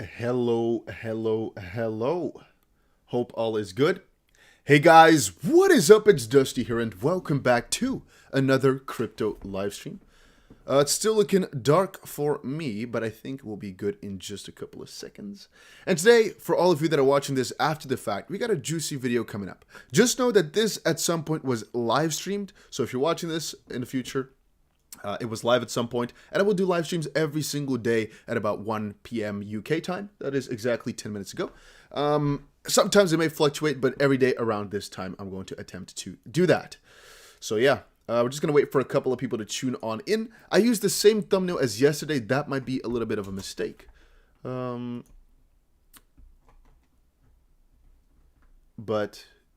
Hello. Hope all is good. Hey guys, what is up? It's Dusty here and welcome back to another crypto live stream. It's still looking dark for me, but I think we'll be good in just a couple of seconds. And today, for all of you that are watching this after the fact, we got a juicy video coming up. Just know that this at some point was live streamed, so if you're watching this in the future, it was live at some point, and I will do live streams every single day at about 1 p.m. UK time. That is exactly 10 minutes ago. Sometimes it may fluctuate, but every day around this time, I'm going to attempt to do that. So yeah, we're just going to wait for a couple of people to tune on in. I used the same thumbnail as yesterday. That might be a little bit of a mistake. But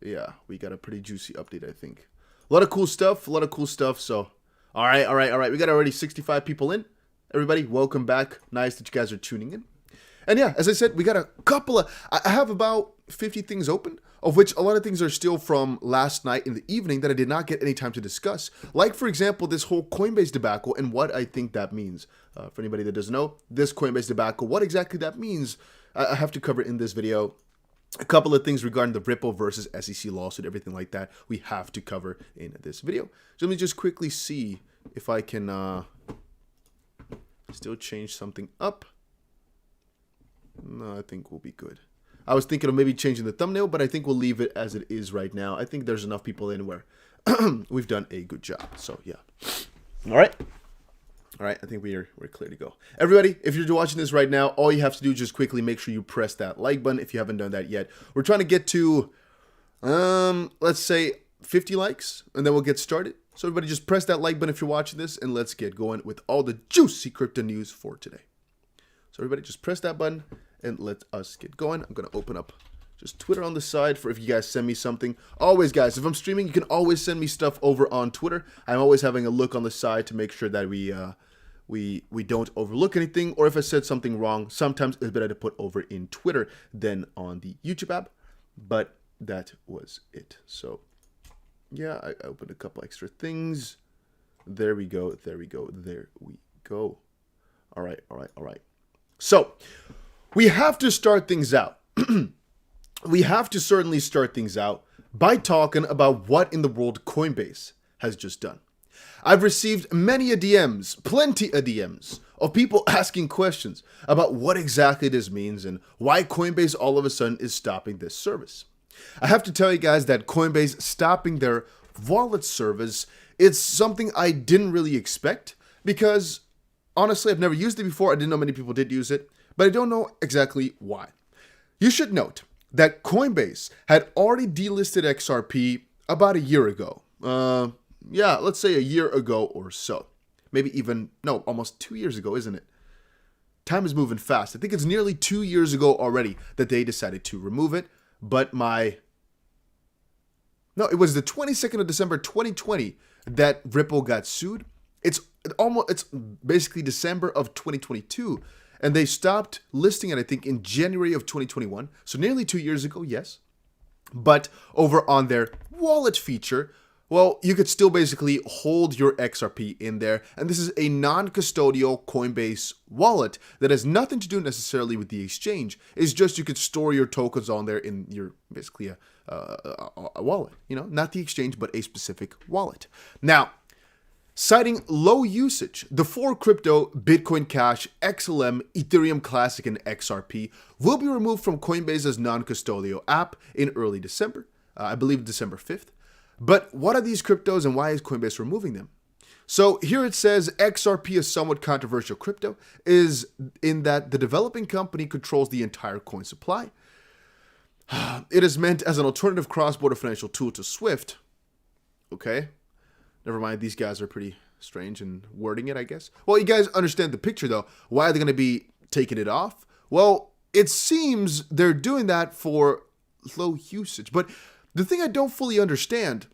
yeah, we got a pretty juicy update, I think. A lot of cool stuff, so... All right. We got already 65 people in. Everybody, welcome back. Nice that you guys are tuning in. And yeah, as I said, we got a couple of... I have about 50 things open, of which a lot of things are still from last night in the evening that I did not get any time to discuss. Like, for example, this whole Coinbase debacle and what I think that means. For anybody that doesn't know, this Coinbase debacle, what exactly that means, I have to cover in this video. A couple of things regarding the Ripple versus SEC lawsuit, everything like that, we have to cover in this video. So let me just quickly see if I can still change something up. No, I think we'll be good. I was thinking of maybe changing the thumbnail, but I think we'll leave it as it is right now. I think there's enough people in where we've done a good job. So yeah. All right, I think we're clear to go. Everybody, if you're watching this right now, all you have to do is just quickly make sure you press that like button if you haven't done that yet. We're trying to get to, let's say 50 likes, and then we'll get started. So everybody just press that like button if you're watching this, and let's get going with all the juicy crypto news for today. So everybody just press that button, and let us get going. I'm going to open up just Twitter on the side for if you guys send me something. Always, guys, if I'm streaming, you can always send me stuff over on Twitter. I'm always having a look on the side to make sure that we don't overlook anything, or if I said something wrong, sometimes it's better to put over in Twitter than on the YouTube app, but that was it. So yeah, I opened a couple extra things. There we go. All right. So we have to start things out. We have to certainly start things out by talking about what in the world Coinbase has just done. I've received many DMs, plenty of DMs, of people asking questions about what exactly this means and why Coinbase all of a sudden is stopping this service. I have to tell you guys that Coinbase stopping their wallet service, it's something I didn't really expect because, honestly, I've never used it before. I didn't know many people did use it, but I don't know exactly why. You should note that Coinbase had already delisted XRP about a year ago. Yeah, let's say a year ago or so. Maybe even, no, almost 2 years ago, isn't it? Time is moving fast. I think it's nearly 2 years ago already that they decided to remove it. But it was the 22nd of December 2020 that Ripple got sued. It's basically December of 2022. And they stopped listing it, I think, in January of 2021. So nearly 2 years ago, yes. But over on their wallet feature, well, you could still basically hold your XRP in there. And this is a non-custodial Coinbase wallet that has nothing to do necessarily with the exchange. It's just you could store your tokens on there in your, basically a wallet. You know, not the exchange, but a specific wallet. Now, citing low usage, the four crypto Bitcoin Cash, XLM, Ethereum Classic, and XRP will be removed from Coinbase's non-custodial app in early December. I believe December 5th. But what are these cryptos and why is Coinbase removing them? So here it says XRP is somewhat controversial crypto, is in that the developing company controls the entire coin supply. It is meant as an alternative cross-border financial tool to SWIFT. Okay. Never mind, these guys are pretty strange in wording it, I guess. Well, you guys understand the picture, though. Why are they going to be taking it off? Well, it seems they're doing that for low usage. But the thing I don't fully understand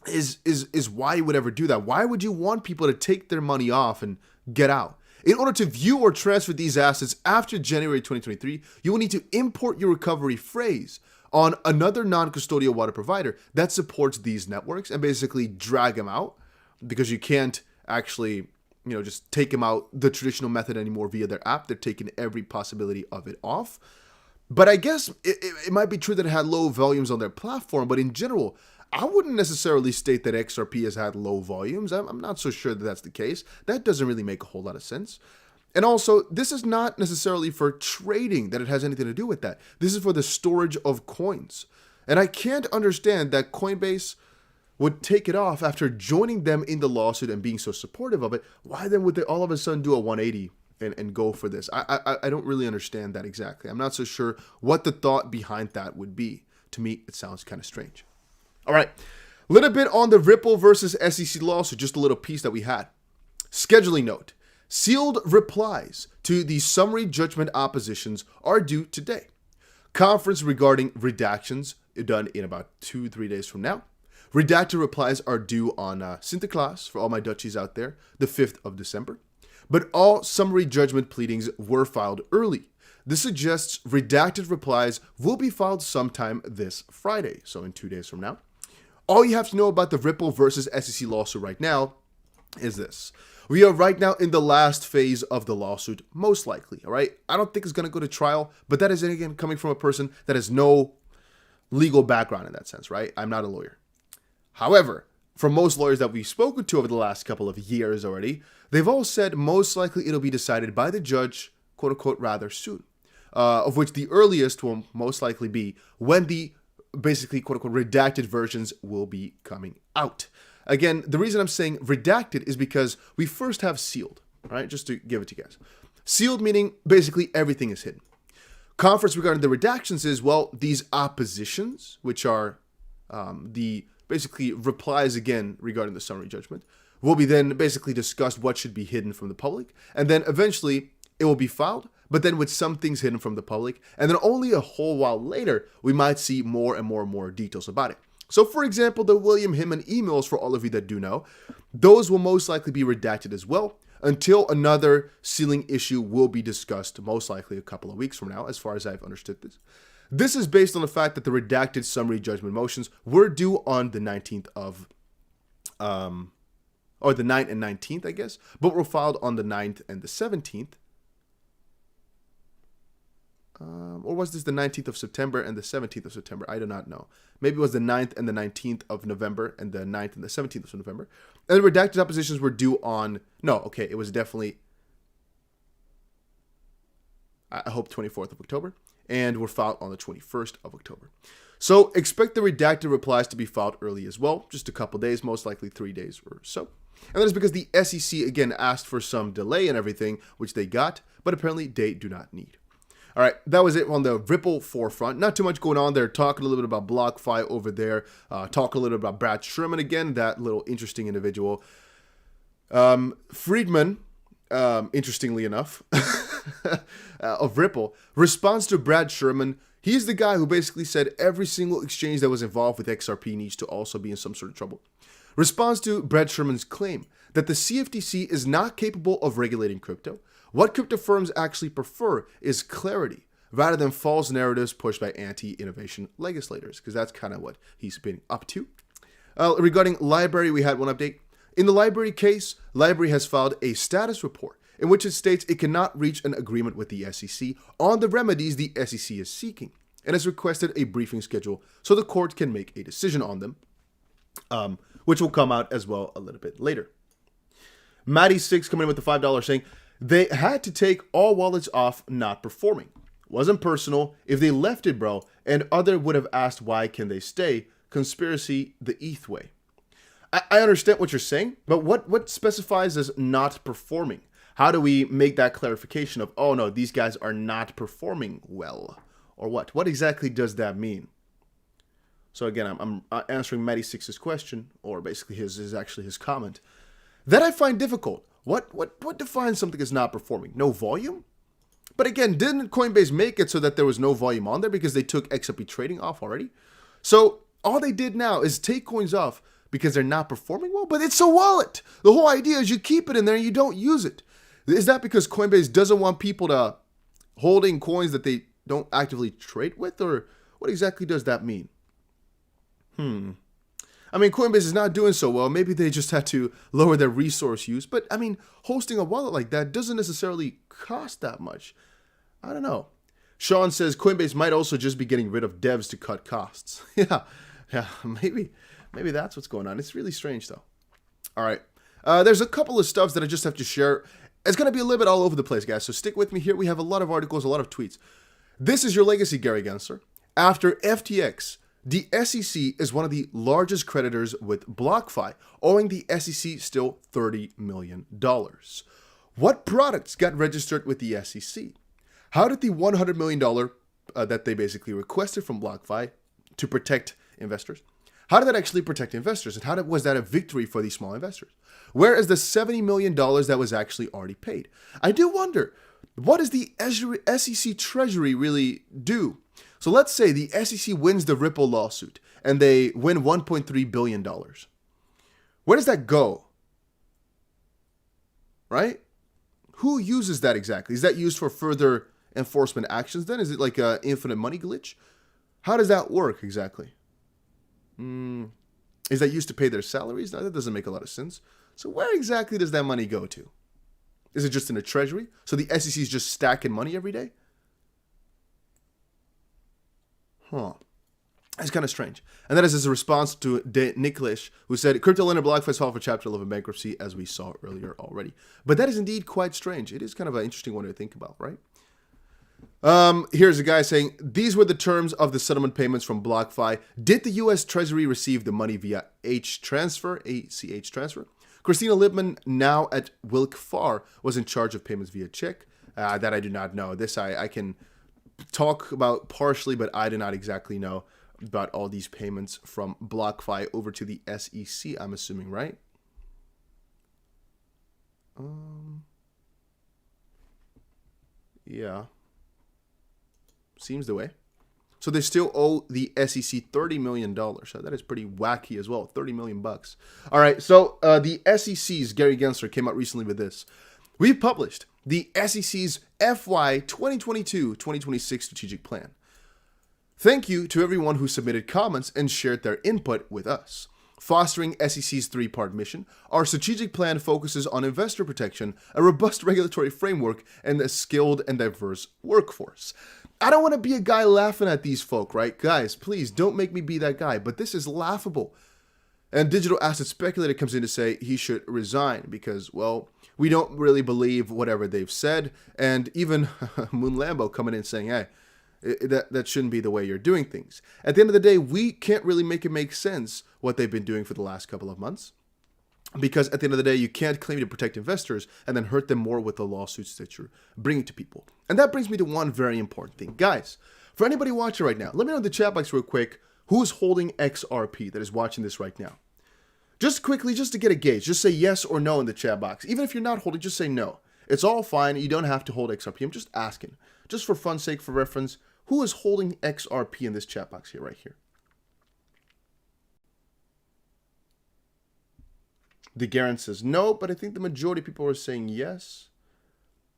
is why you would ever do that. Why would you want people to take their money off and get out? In order to view or transfer these assets after January 2023, you will need to import your recovery phrase on another non-custodial wallet provider that supports these networks and basically drag them out because you can't actually just take them out the traditional method anymore via their app. They're taking every possibility of it off. But I guess it might be true that it had low volumes on their platform, but in general, I wouldn't necessarily state that XRP has had low volumes. I'm not so sure that that's the case. That doesn't really make a whole lot of sense. And also, this is not necessarily for trading that it has anything to do with that. This is for the storage of coins. And I can't understand that Coinbase would take it off after joining them in the lawsuit and being so supportive of it. Why then would they all of a sudden do a 180 and go for this? I don't really understand that exactly. I'm not so sure what the thought behind that would be. To me, it sounds kind of strange. All right, a little bit on the Ripple versus SEC lawsuit, just a little piece that we had. Scheduling note, sealed replies to the summary judgment oppositions are due today. Conference regarding redactions done in about 2-3 days from now. Redacted replies are due on Sinterklaas, for all my Dutchies out there, the 5th of December. But all summary judgment pleadings were filed early. This suggests redacted replies will be filed sometime this Friday, so in 2 days from now. All you have to know about the Ripple versus SEC lawsuit right now is this. We are right now in the last phase of the lawsuit, most likely, all right? I don't think it's going to go to trial, but that is, again, coming from a person that has no legal background in that sense, right? I'm not a lawyer. However, from most lawyers that we've spoken to over the last couple of years already, they've all said most likely it'll be decided by the judge, quote unquote, rather soon, of which the earliest will most likely be when the basically quote unquote redacted versions will be coming out. Again, the reason I'm saying redacted is because we first have sealed, right? Just to give it to you guys. Sealed meaning basically everything is hidden. Conference regarding the redactions is, well, these oppositions, which are the basically replies again regarding the summary judgment, will be then basically discussed what should be hidden from the public. And then eventually it will be filed, but then with some things hidden from the public. And then only a whole while later, we might see more and more details about it. So for example, the William Himman emails, for all of you that do know, those will most likely be redacted as well until another sealing issue will be discussed, most likely a couple of weeks from now, as far as I've understood this. This is based on the fact that the redacted summary judgment motions were due on the 19th of, or the 9th and 19th, I guess, but were filed on the 9th and the 17th. Or was this the 19th of September and the 17th of September? I do not know. Maybe it was the 9th and the 19th of November and the 9th and the 17th of November. And the redacted oppositions were due on, no, okay, it was definitely, I hope 24th of October, and were filed on the 21st of October. So expect the redacted replies to be filed early as well, just a couple days, most likely 3 days or so. And that is because the SEC, again, asked for some delay and everything, which they got, but apparently they do not need. All right, that was it on the Ripple forefront. Not too much going on there. Talking a little bit about BlockFi over there. Talk a little bit about Brad Sherman again, that little interesting individual. Friedman, interestingly enough, of Ripple, responds to Brad Sherman. He's the guy who basically said every single exchange that was involved with XRP needs to also be in some sort of trouble. Responds to Brad Sherman's claim that the CFTC is not capable of regulating crypto. What crypto firms actually prefer is clarity rather than false narratives pushed by anti-innovation legislators, because that's kind of what he's been up to. Regarding Library, we had one update. In the Library case, Library has filed a status report in which it states it cannot reach an agreement with the SEC on the remedies the SEC is seeking, and has requested a briefing schedule so the court can make a decision on them, which will come out as well a little bit later. Maddie6 coming in with the $5 saying, they had to take all wallets off not performing. Wasn't personal. If they left it, bro, and other would have asked why can they stay. Conspiracy the ETH way. I understand what you're saying, but what specifies as not performing? How do we make that clarification of, oh no, these guys are not performing well? Or what? What exactly does that mean? So again, I'm answering Maddie6's question, or basically his comment. That I find difficult. What defines something as not performing? No volume? But again, didn't Coinbase make it so that there was no volume on there because they took XRP trading off already? So all they did now is take coins off because they're not performing well, but it's a wallet. The whole idea is you keep it in there and you don't use it. Is that because Coinbase doesn't want people to holding coins that they don't actively trade with, or what exactly does that mean? I mean, Coinbase is not doing so well. Maybe they just had to lower their resource use. But I mean, hosting a wallet like that doesn't necessarily cost that much. I don't know. Sean says Coinbase might also just be getting rid of devs to cut costs. yeah, maybe that's what's going on. It's really strange though. All right. There's a couple of stuffs that I just have to share. It's going to be a little bit all over the place, guys. So stick with me here. We have a lot of articles, a lot of tweets. This is your legacy, Gary Gensler. After FTX, the SEC is one of the largest creditors with BlockFi, owing the SEC still $30 million. What products got registered with the SEC? How did the $100 million that they basically requested from BlockFi to protect investors, how did that actually protect investors? And was that a victory for these small investors? Where is the $70 million that was actually already paid? I do wonder, what does the SEC Treasury really do? So let's say the SEC wins the Ripple lawsuit and they win $1.3 billion. Where does that go? Right? Who uses that exactly? Is that used for further enforcement actions then? Is it like an infinite money glitch? How does that work exactly? Is that used to pay their salaries? No, that doesn't make a lot of sense. So where exactly does that money go to? Is it just in a treasury? So the SEC is just stacking money every day? Huh. That's kind of strange. And that is as a response to Nicholas, who said, crypto lender BlockFi filed for Chapter 11 bankruptcy, as we saw earlier already. But that is indeed quite strange. It is kind of an interesting one to think about, right? Here's a guy saying, these were the terms of the settlement payments from BlockFi. Did the U.S. Treasury receive the money via ACH transfer? Christina Lippman, now at Wilk Farr, was in charge of payments via check. That I do not know. This I can talk about partially, but I do not exactly know about all these payments from BlockFi over to the SEC, I'm assuming, right? Yeah. Seems the way. So they still owe the SEC $30 million. So that is pretty wacky as well. 30 million bucks. All right. So the SEC's Gary Gensler came out recently with this. We published the SEC's FY 2022-2026 strategic plan. Thank you to everyone who submitted comments and shared their input with us. Fostering SEC's three-part mission, our strategic plan focuses on investor protection, a robust regulatory framework, and a skilled and diverse workforce. I don't want to be a guy laughing at these folk, right? Guys, please don't make me be that guy, but this is laughable. And Digital Asset Speculator comes in to say he should resign because, well, we don't really believe whatever they've said. And even Moon Lambo coming in saying, hey, that shouldn't be the way you're doing things. At the end of the day, we can't really make it make sense what they've been doing for the last couple of months. Because at the end of the day, you can't claim to protect investors and then hurt them more with the lawsuits that you're bringing to people. And that brings me to one very important thing. Guys, for anybody watching right now, let me know in the chat box real quick, who's holding XRP that is watching this right now? Just quickly, just to get a gauge, just say yes or no in the chat box. Even if you're not holding, just say no. It's all fine. You don't have to hold XRP. I'm just asking. Just for fun's sake, for reference, who is holding XRP in this chat box here, right here? The Garen says no, but I think the majority of people are saying yes.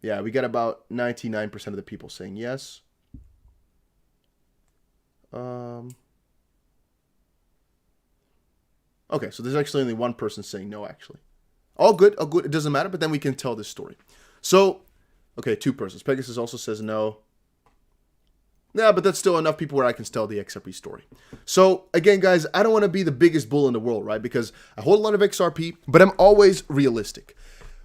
Yeah, we got about 99% of the people saying yes. Okay, so there's actually only one person saying no, actually. All good, all good. It doesn't matter, but then we can tell this story. So, okay, two persons. Pegasus also says no. Yeah, but that's still enough people where I can tell the XRP story. So, again, guys, I don't want to be the biggest bull in the world, right? Because I hold a lot of XRP, but I'm always realistic.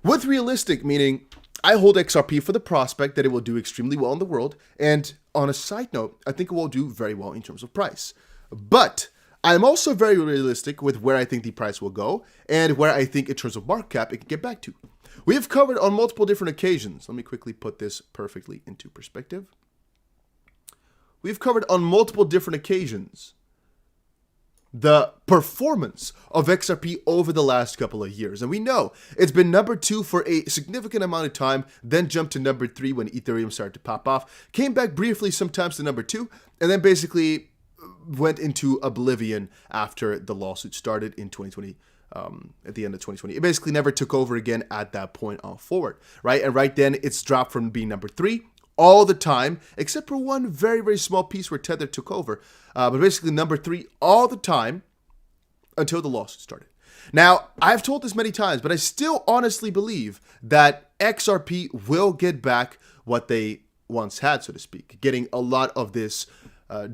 With realistic, meaning I hold XRP for the prospect that it will do extremely well in the world. And on a side note, I think it will do very well in terms of price. But I'm also very realistic with where I think the price will go and where I think in terms of market cap it can get back to. We have covered on multiple different occasions. Let me quickly put this perfectly into perspective. We've covered on multiple different occasions the performance of XRP over the last couple of years. And we know it's been number 2 for a significant amount of time, then jumped to number 3 when Ethereum started to pop off, came back briefly sometimes to number 2, and then basically went into oblivion after the lawsuit started in 2020. At the end of 2020, it basically never took over again at that point on forward, right? And right then it's dropped from being number 3 all the time, except for one very, very small piece where Tether took over. But basically number 3 all the time until the lawsuit started. Now, I've told this many times, but I still honestly believe that XRP will get back what they once had, so to speak, getting a lot of this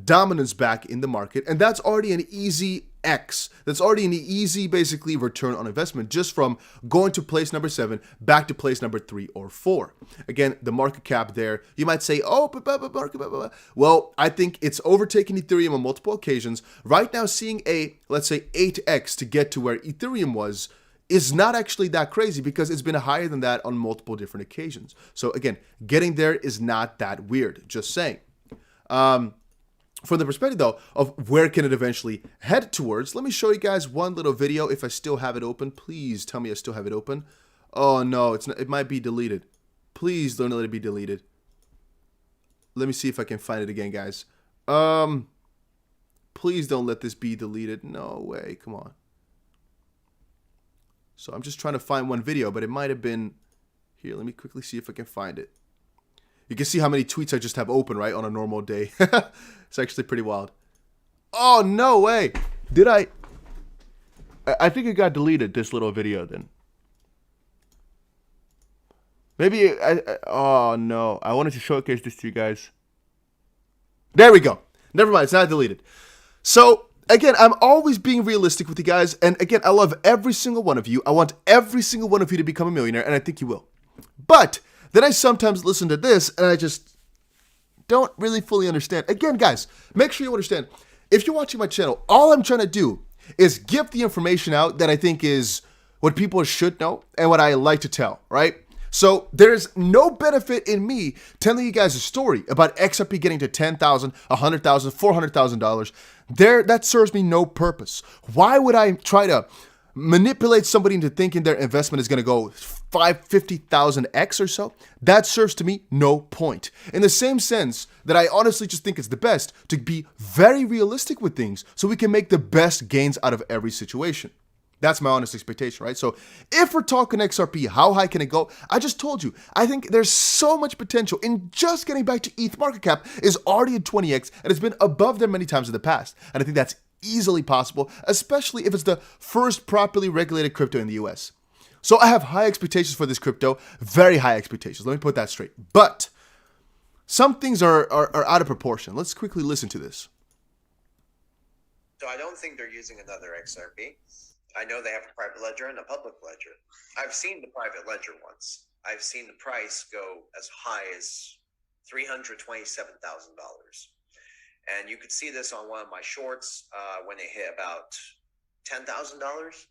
dominance back in the market. And that's already an easy X. That's already an easy, basically, return on investment just from going to place number 7 back to place number 3 or 4. Again, the market cap there, you might say, oh, market, blah, blah, blah. Well, I think it's overtaken Ethereum on multiple occasions. Right now, seeing a, let's say, 8X to get to where Ethereum was is not actually that crazy because it's been higher than that on multiple different occasions. So again, getting there is not that weird, just saying. From the perspective, though, of where can it eventually head towards, let me show you guys one little video. If I still have it open, please tell me I still have it open. Oh, no, it's not, it might be deleted. Please don't let it be deleted. Let me see if I can find it again, guys. Please don't let this be deleted. No way, come on. So I'm just trying to find one video, but it might have been... Here, let me quickly see if I can find it. You can see how many tweets I just have open, right, on a normal day. It's actually pretty wild. Oh, no way. Did I think it got deleted, this little video, then. Maybe, oh, no. I wanted to showcase this to you guys. There we go. Never mind, it's not deleted. So, again, I'm always being realistic with you guys. And again, I love every single one of you. I want every single one of you to become a millionaire, and I think you will. But then I sometimes listen to this, and I just don't really fully understand. Again, guys, make sure you understand. If you're watching my channel, all I'm trying to do is give the information out that I think is what people should know and what I like to tell, right? So there's no benefit in me telling you guys a story about XRP getting to $10,000, $100,000, $400,000. That serves me no purpose. Why would I try to manipulate somebody into thinking their investment is going to go 50,000x or so? That serves to me no point. In the same sense that I honestly just think it's the best to be very realistic with things so we can make the best gains out of every situation. That's my honest expectation, right? So if we're talking XRP, how high can it go? I just told you, I think there's so much potential in just getting back to ETH market cap is already at 20x and it's been above there many times in the past. And I think that's easily possible, especially if it's the first properly regulated crypto in the US. So I have high expectations for this crypto, very high expectations. Let me put that straight. But some things are out of proportion. Let's quickly listen to this. So I don't think they're using another XRP. I know they have a private ledger and a public ledger. I've seen the private ledger once. I've seen the price go as high as $327,000. And you could see this on one of my shorts when it hit about $10,000, $9,000,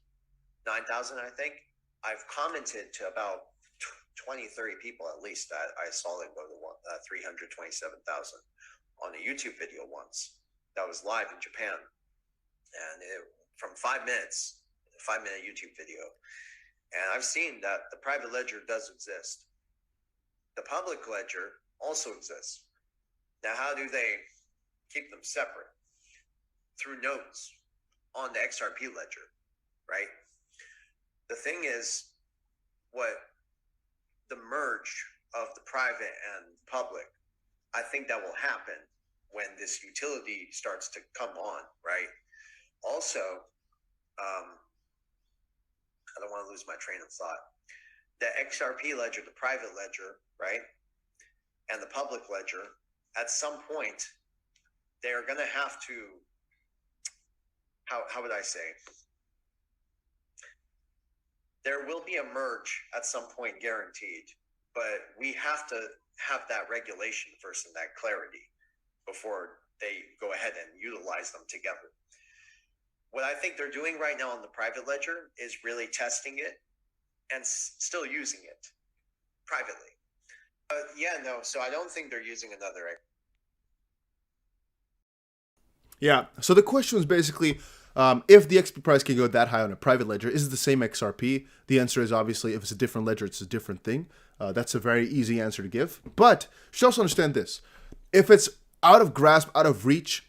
I think. I've commented to about 20, 30 people at least that I saw it go to 327,000 on a YouTube video once that was live in Japan. And from 5 minutes, 5-minute YouTube video. And I've seen that the private ledger does exist. The public ledger also exists. Now, how do they keep them separate? Through nodes on the XRP ledger, right? The thing is, what the merge of the private and public, I think that will happen when this utility starts to come on, right? Also, I don't want to lose my train of thought. The XRP ledger, the private ledger, right, and the public ledger, at some point, they're going to have to, how would I say? There will be a merge at some point, guaranteed, but we have to have that regulation first and that clarity before they go ahead and utilize them together. What I think they're doing right now on the private ledger is really testing it and still using it privately. So I don't think they're using another. Yeah, so the question was basically, if the XP price can go that high on a private ledger, is it the same XRP? The answer is obviously, if it's a different ledger, it's a different thing. That's a very easy answer to give. But you should also understand this. If it's out of grasp, out of reach,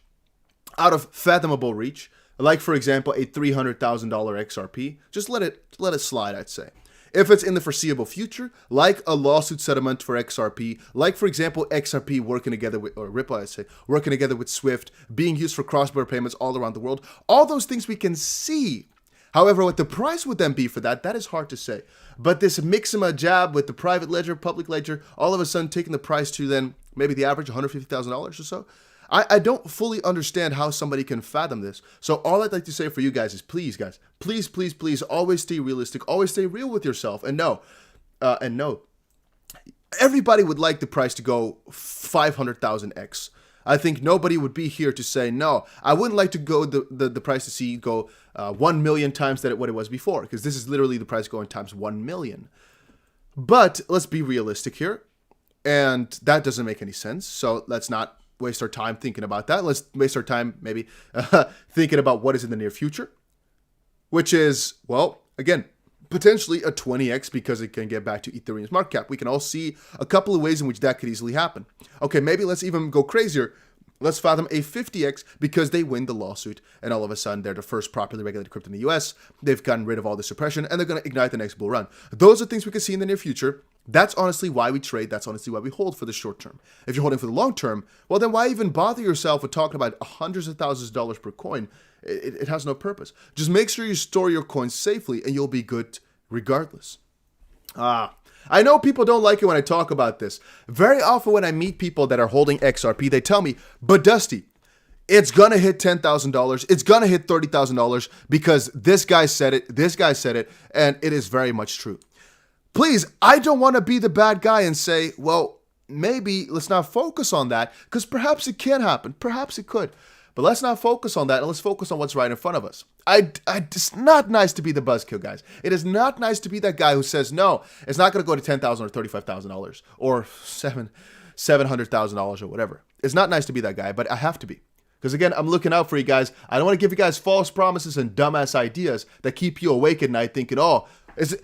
out of fathomable reach, like for example, a $300,000 XRP, just let it slide, I'd say. If it's in the foreseeable future, like a lawsuit settlement for XRP, like, for example, XRP working together with, or Ripple, I say, working together with Swift, being used for cross-border payments all around the world, all those things we can see. However, what the price would then be for that, that is hard to say. But this mix and a jab with the private ledger, public ledger, all of a sudden taking the price to then maybe the average $150,000 or so, I don't fully understand how somebody can fathom this. So all I'd like to say for you guys is, please, guys, please, please, please, always stay realistic, always stay real with yourself, and know, everybody would like the price to go 500,000x. I think nobody would be here to say, no, I wouldn't like to go the price to see go 1 million times what it was before, because this is literally the price going times 1 million. But let's be realistic here, and that doesn't make any sense. So let's not waste our time thinking about that. Let's waste our time maybe thinking about what is in the near future, which is, well, again, potentially a 20x because it can get back to Ethereum's market cap. We can all see a couple of ways in which that could easily happen. Okay, maybe let's even go crazier. Let's fathom a 50x because they win the lawsuit and all of a sudden they're the first properly regulated crypto in the US. They've gotten rid of all the suppression and they're going to ignite the next bull run. Those are things we can see in the near future. That's honestly why we trade. That's honestly why we hold for the short term. If you're holding for the long term, well, then why even bother yourself with talking about hundreds of thousands of dollars per coin? It has no purpose. Just make sure you store your coins safely and you'll be good regardless. I know people don't like it when I talk about this. Very often when I meet people that are holding XRP, they tell me, but Dusty, it's going to hit $10,000. It's going to hit $30,000 because this guy said it, and it is very much true. Please, I don't want to be the bad guy and say, well, maybe let's not focus on that because perhaps it can happen. Perhaps it could. But let's not focus on that and let's focus on what's right in front of us. It's not nice to be the buzzkill, guys. It is not nice to be that guy who says, no, it's not going to go to $10,000 or $35,000 or $700,000 or whatever. It's not nice to be that guy, but I have to be. Because again, I'm looking out for you guys. I don't want to give you guys false promises and dumbass ideas that keep you awake at night thinking, oh, is it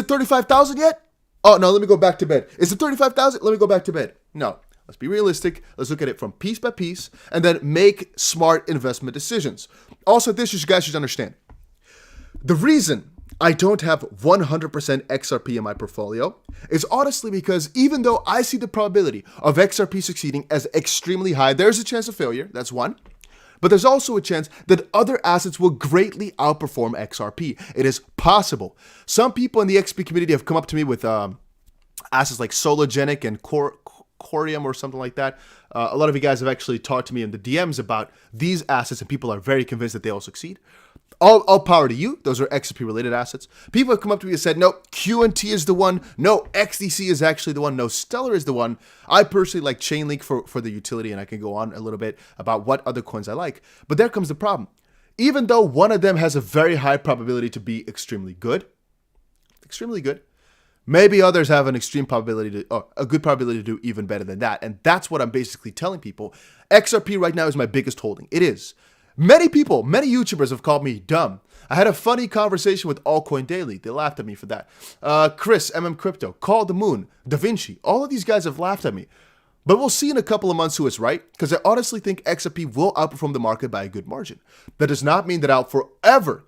35,000 yet? Oh, no, let me go back to bed. Is it 35,000? Let me go back to bed. No, let's be realistic. Let's look at it from piece by piece and then make smart investment decisions. Also, this you guys should understand. The reason I don't have 100% XRP in my portfolio is honestly because even though I see the probability of XRP succeeding as extremely high, there's a chance of failure. That's one. But there's also a chance that other assets will greatly outperform XRP. It is possible. Some people in the XP community have come up to me with assets like Sologenic and Corium or something like that. A lot of you guys have actually talked to me in the DMs about these assets, and people are very convinced that they will succeed. All power to you. Those are XRP related assets. People have come up to me and said, no, QNT is the one. No, XDC is actually the one. No, Stellar is the one. I personally like Chainlink for the utility, and I can go on a little bit about what other coins I like. But there comes the problem. Even though one of them has a very high probability to be extremely good, maybe others have an extreme probability a good probability to do even better than that. And that's what I'm basically telling people. XRP right now is my biggest holding. It is. Many people, many YouTubers have called me dumb. I had a funny conversation with Altcoin Daily. They laughed at me for that. Chris, Crypto, Call the Moon, Da Vinci. All of these guys have laughed at me. But we'll see in a couple of months who is right, because I honestly think XRP will outperform the market by a good margin. That does not mean that I'll forever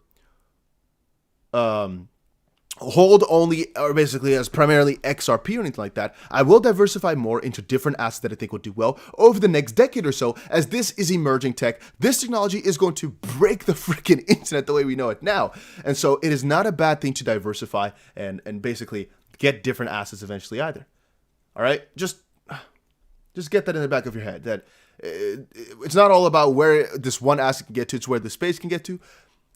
hold only, or basically as primarily XRP or anything like that. I will diversify more into different assets that I think will do well over the next decade or so, as this is emerging tech. This technology is going to break the freaking internet the way we know it now. And so it is not a bad thing to diversify and basically get different assets eventually either. All right? Just get that in the back of your head, that it's not all about where this one asset can get to, it's where the space can get to.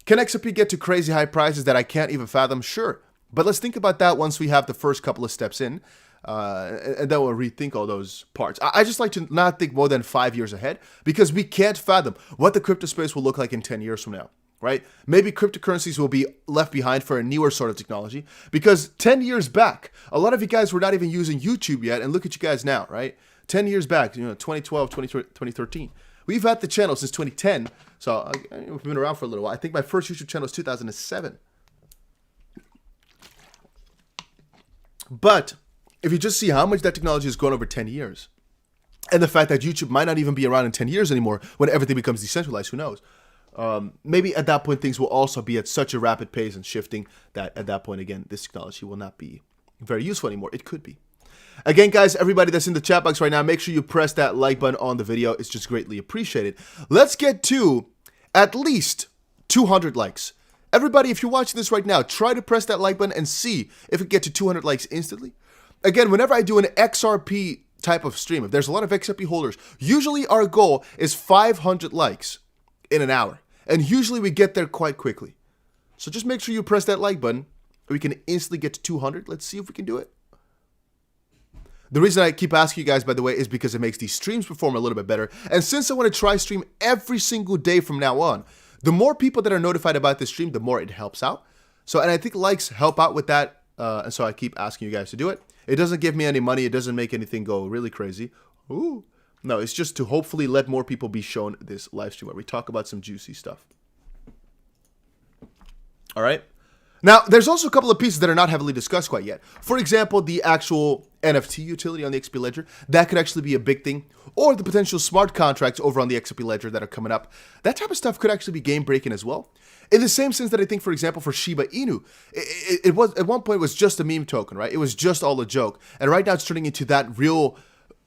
Can XRP get to crazy high prices that I can't even fathom? Sure. But let's think about that once we have the first couple of steps in, and then we'll rethink all those parts. I just like to not think more than 5 years ahead, because we can't fathom what the crypto space will look like in 10 years from now, right? Maybe cryptocurrencies will be left behind for a newer sort of technology, because 10 years back, a lot of you guys were not even using YouTube yet, and look at you guys now, right? 10 years back, 2012, 2013. We've had the channel since 2010, so we've been around for a little while. I think my first YouTube channel was 2007. But if you just see how much that technology has grown over 10 years, and the fact that YouTube might not even be around in 10 years anymore when everything becomes decentralized, who knows? maybe at that point things will also be at such a rapid pace and shifting that at that point, again, this technology will not be very useful anymore. It could be. Again, guys, everybody that's in the chat box right now, make sure you press that like button on the video. It's just greatly appreciated. Let's get to at least 200 likes. Everybody, if you're watching this right now, try to press that like button and see if we get to 200 likes instantly. Again, whenever I do an XRP type of stream, if there's a lot of XRP holders, usually our goal is 500 likes in an hour. And usually we get there quite quickly. So just make sure you press that like button. We can instantly get to 200. Let's see if we can do it. The reason I keep asking you guys, by the way, is because it makes these streams perform a little bit better. And since I want to try stream every single day from now on, the more people that are notified about this stream, the more it helps out. So, and I think likes help out with that. And so I keep asking you guys to do it. It doesn't give me any money. It doesn't make anything go really crazy. Ooh. No, it's just to hopefully let more people be shown this live stream where we talk about some juicy stuff. All right. Now, there's also a couple of pieces that are not heavily discussed quite yet. For example, the actual NFT utility on the XRP Ledger. That could actually be a big thing. Or the potential smart contracts over on the XRP Ledger that are coming up. That type of stuff could actually be game-breaking as well. In the same sense that I think, for example, for Shiba Inu, it was at one point it was just a meme token, right? It was just all a joke. And right now it's turning into that real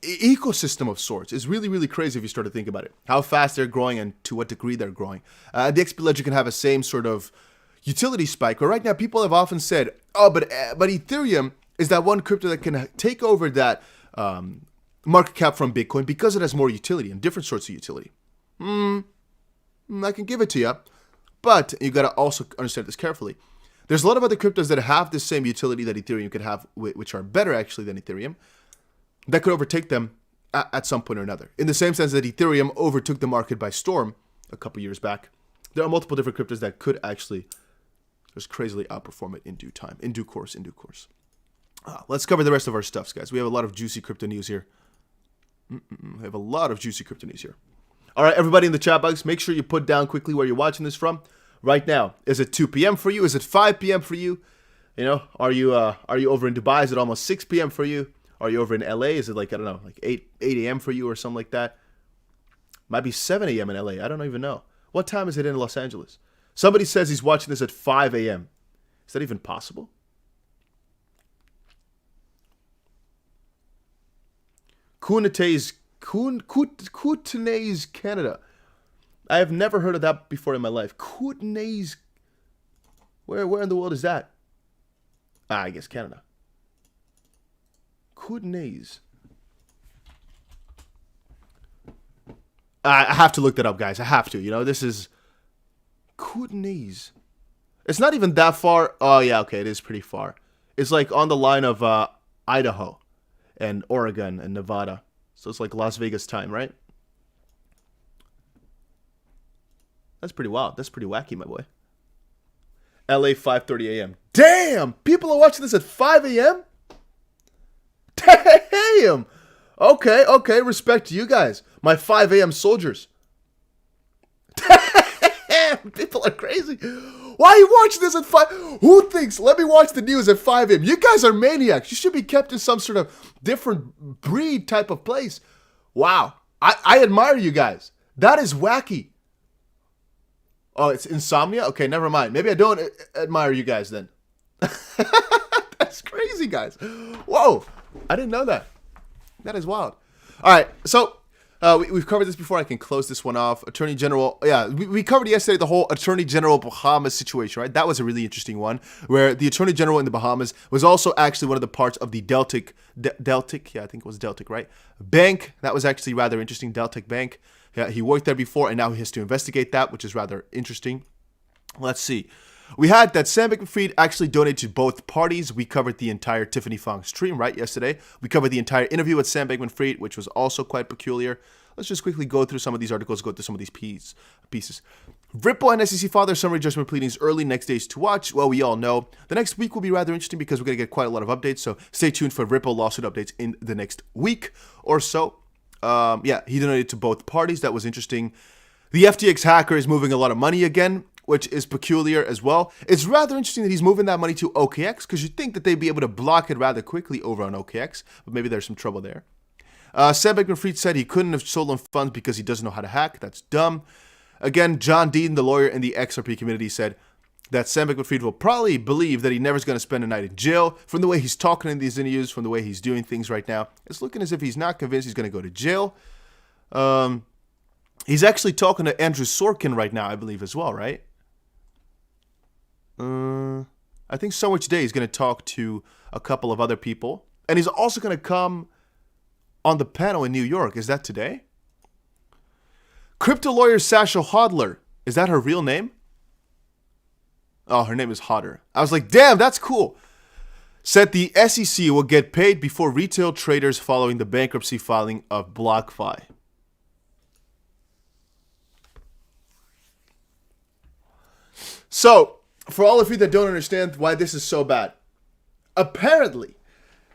ecosystem of sorts. It's really, really crazy if you start to think about it. How fast they're growing and to what degree they're growing. The XRP Ledger can have a same sort of utility spike. But right now people have often said, oh, but Ethereum is that one crypto that can take over that market cap from Bitcoin because it has more utility and different sorts of utility. I can give it to you. But you got to also understand this carefully. There's a lot of other cryptos that have the same utility that Ethereum could have, which are better actually than Ethereum, that could overtake them at some point or another. In the same sense that Ethereum overtook the market by storm a couple years back, there are multiple different cryptos that could actually just crazily outperform it in due time, in due course. Let's cover the rest of our stuffs, guys. We have a lot of juicy crypto news here. We have a lot of juicy crypto news here. All right, everybody in the chat box, make sure you put down quickly where you're watching this from. Right now, is it 2 p.m. for you? Is it 5 p.m. for you? You know, are you over in Dubai? Is it almost 6 p.m. for you? Are you over in LA? Is it like, I don't know, like 8 a.m. for you or something like that? Might be 7 a.m. in LA. I don't even know. What time is it in Los Angeles? Somebody says he's watching this at 5 a.m. Is that even possible? Kootenays, Canada. I have never heard of that before in my life. Kootenays. Where in the world is that? I guess Canada. Kootenays. I have to look that up, guys. I have to. You know, this is Kootenays. It's not even that far. Oh, yeah, okay. It is pretty far. It's like on the line of Idaho and Oregon and Nevada. So it's like Las Vegas time, right? That's pretty wild. That's pretty wacky, my boy. LA, 5:30 a.m. Damn! People are watching this at 5 a.m.? Damn! Okay. Respect to you guys. My 5 a.m. soldiers. Damn! People are crazy. Why are you watching this at 5? Who thinks, let me watch the news at 5 a.m.? You guys are maniacs. You should be kept in some sort of different breed type of place. Wow. I admire you guys. That is wacky. Oh, it's insomnia? Okay, never mind. Maybe I don't admire you guys then. That's crazy, guys. Whoa. I didn't know that. That is wild. All right, so we've covered this before. I can close this one off. Attorney General, yeah, we covered yesterday the whole Attorney General Bahamas situation, right? That was a really interesting one, where the Attorney General in the Bahamas was also actually one of the parts of the Deltic, yeah, I think it was Deltic, right? Bank, that was actually rather interesting, Deltic Bank. Yeah, he worked there before, and now he has to investigate that, which is rather interesting. Let's see. We had that Sam Bankman-Fried actually donated to both parties. We covered the entire Tiffany Fong stream, right, yesterday. We covered the entire interview with Sam Bankman-Fried, which was also quite peculiar. Let's just quickly go through some of these articles, go through some of these pieces. Ripple and SEC file their summary judgment pleadings early, next days to watch. Well, we all know. The next week will be rather interesting because we're going to get quite a lot of updates, so stay tuned for Ripple lawsuit updates in the next week or so. Yeah, he donated to both parties. That was interesting. The FTX hacker is moving a lot of money again, which is peculiar as well. It's rather interesting that he's moving that money to OKX because you'd think that they'd be able to block it rather quickly over on OKX, but maybe there's some trouble there. Sam Bankman-Fried said he couldn't have stolen funds because he doesn't know how to hack. That's dumb. Again, John Dean, the lawyer in the XRP community, said that Sam Bankman-Fried will probably believe that he never is going to spend a night in jail. From the way he's talking in these interviews, from the way he's doing things right now, it's looking as if he's not convinced he's going to go to jail. He's actually talking to Andrew Sorkin right now, I believe, as well, right? I think somewhere today he's going to talk to a couple of other people. And he's also going to come on the panel in New York. Is that today? Crypto lawyer Sasha Hodler. Is that her real name? Oh, her name is Hodder. I was like, damn, that's cool. Said the SEC will get paid before retail traders following the bankruptcy filing of BlockFi. So, for all of you that don't understand why this is so bad, apparently,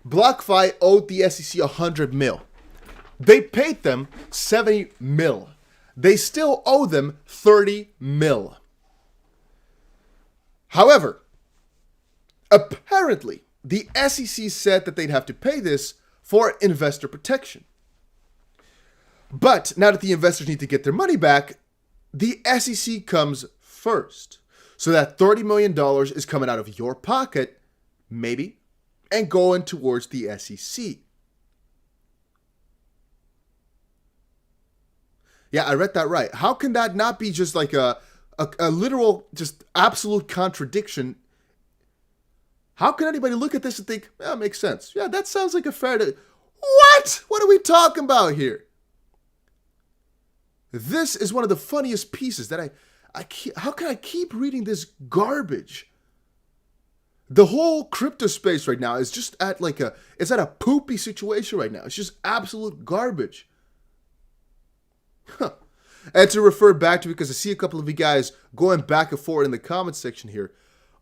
BlockFi owed the SEC 100 mil. They paid them 70 mil. They still owe them 30 mil. However, apparently, the SEC said that they'd have to pay this for investor protection. But now that the investors need to get their money back, the SEC comes first. So that $30 million is coming out of your pocket, maybe, and going towards the SEC. Yeah, I read that right. How can that not be just like a literal, just absolute contradiction? How can anybody look at this and think, yeah, makes sense. Yeah, that sounds like a fair... What? What are we talking about here? This is one of the funniest pieces that how can I keep reading this garbage? The whole crypto space right now is just at it's at a poopy situation right now. It's just absolute garbage. Huh. And to refer back to, because I see a couple of you guys going back and forth in the comment section here,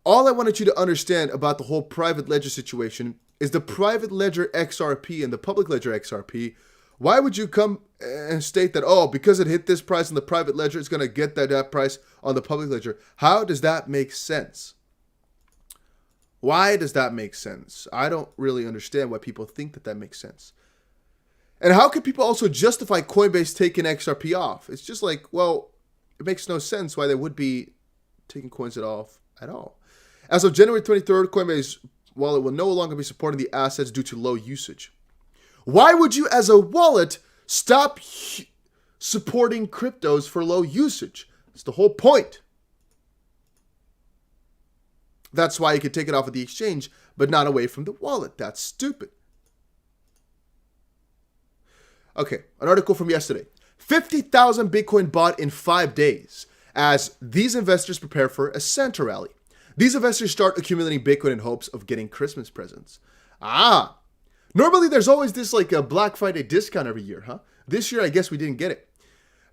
all I wanted you to understand about the whole private ledger situation is the private ledger XRP and the public ledger XRP. Why would you come and state that, oh, because it hit this price on the private ledger, it's going to get that price on the public ledger? How does that make sense? Why does that make sense? I don't really understand why people think that makes sense. And how can people also justify Coinbase taking XRP off? It's just like, well, it makes no sense why they would be taking coins off at all. As of January 23rd, Coinbase wallet will no longer be supporting the assets due to low usage. Why would you, as a wallet, stop supporting cryptos for low usage? That's the whole point. That's why you could take it off of the exchange, but not away from the wallet. That's stupid. Okay, an article from yesterday. 50,000 Bitcoin bought in 5 days as these investors prepare for a Santa rally. These investors start accumulating Bitcoin in hopes of getting Christmas presents. Normally there's always this like a Black Friday discount every year, huh? This year, I guess we didn't get it.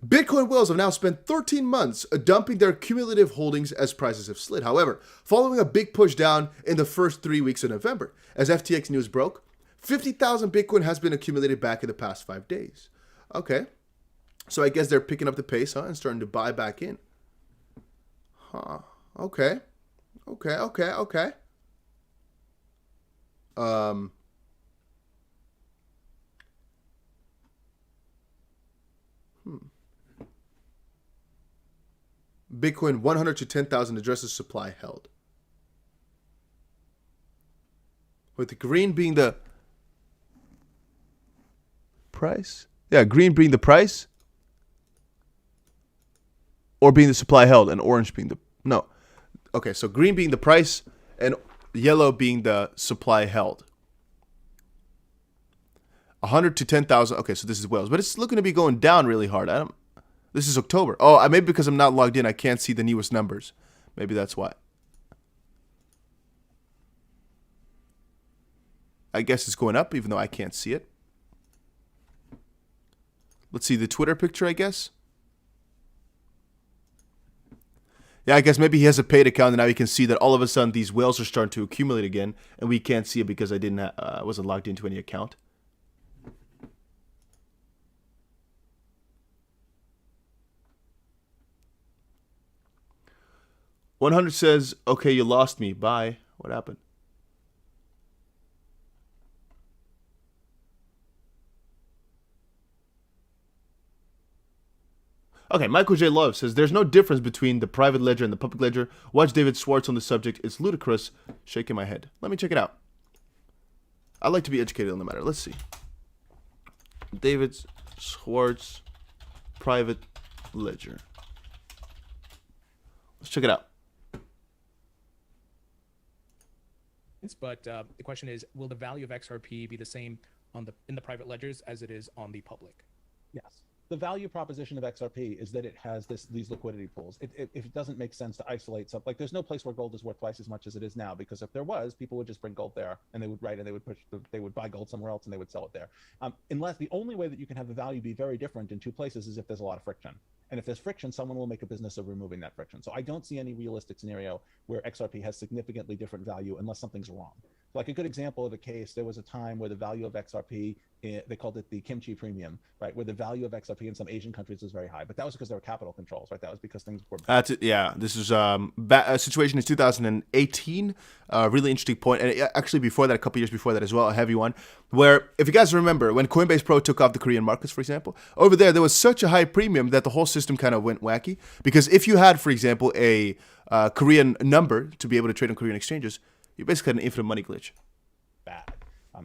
Bitcoin whales have now spent 13 months dumping their cumulative holdings as prices have slid. However, following a big push down in the first 3 weeks of November, as FTX news broke, 50,000 Bitcoin has been accumulated back in the past 5 days. Okay. So I guess they're picking up the pace, huh? And starting to buy back in. Huh. Okay. Bitcoin 100 to 10,000 addresses supply held. With the green being the price? Yeah, green being the price. Or being the supply held, and orange being the... No. Okay, so green being the price, and yellow being the supply held. 100 to 10,000. Okay, so this is Wales. But it's looking to be going down really hard. This is October. Oh, maybe because I'm not logged in, I can't see the newest numbers. Maybe that's why. I guess it's going up, even though I can't see it. Let's see the Twitter picture, I guess. Yeah, I guess maybe he has a paid account, and now you can see that all of a sudden these whales are starting to accumulate again, and we can't see it because I wasn't logged into any account. $100 says, okay, you lost me. Bye. What happened? Okay, Michael J. Love says there's no difference between the private ledger and the public ledger. Watch David Schwartz on the subject. It's ludicrous. Shaking my head. Let me check it out. I'd like to be educated on the matter. Let's see. David Schwartz, private ledger. Let's check it out. But the question is, will the value of XRP be the same in the private ledgers as it is on the public? Yes. The value proposition of XRP is that it has these liquidity pools. If it doesn't make sense to isolate something, like there's no place where gold is worth twice as much as it is now, because if there was, people would just bring gold there and they would buy gold somewhere else and they would sell it there. Unless the only way that you can have the value be very different in two places is if there's a lot of friction. And if there's friction, someone will make a business of removing that friction. So I don't see any realistic scenario where XRP has significantly different value unless something's wrong. Like a good example of a case, there was a time where the value of XRP, they called it the kimchi premium, right? Where the value of XRP in some Asian countries was very high, but that was because there were capital controls, right? That was because things were. That's it. Yeah, this is a situation in 2018. Really interesting point, and actually before that, a couple years before that as well, a heavy one. Where, if you guys remember, when Coinbase Pro took off the Korean markets, for example, over there was such a high premium that the whole system kind of went wacky. Because if you had, for example, a Korean number to be able to trade on Korean exchanges, you basically had an infinite money glitch. Bad.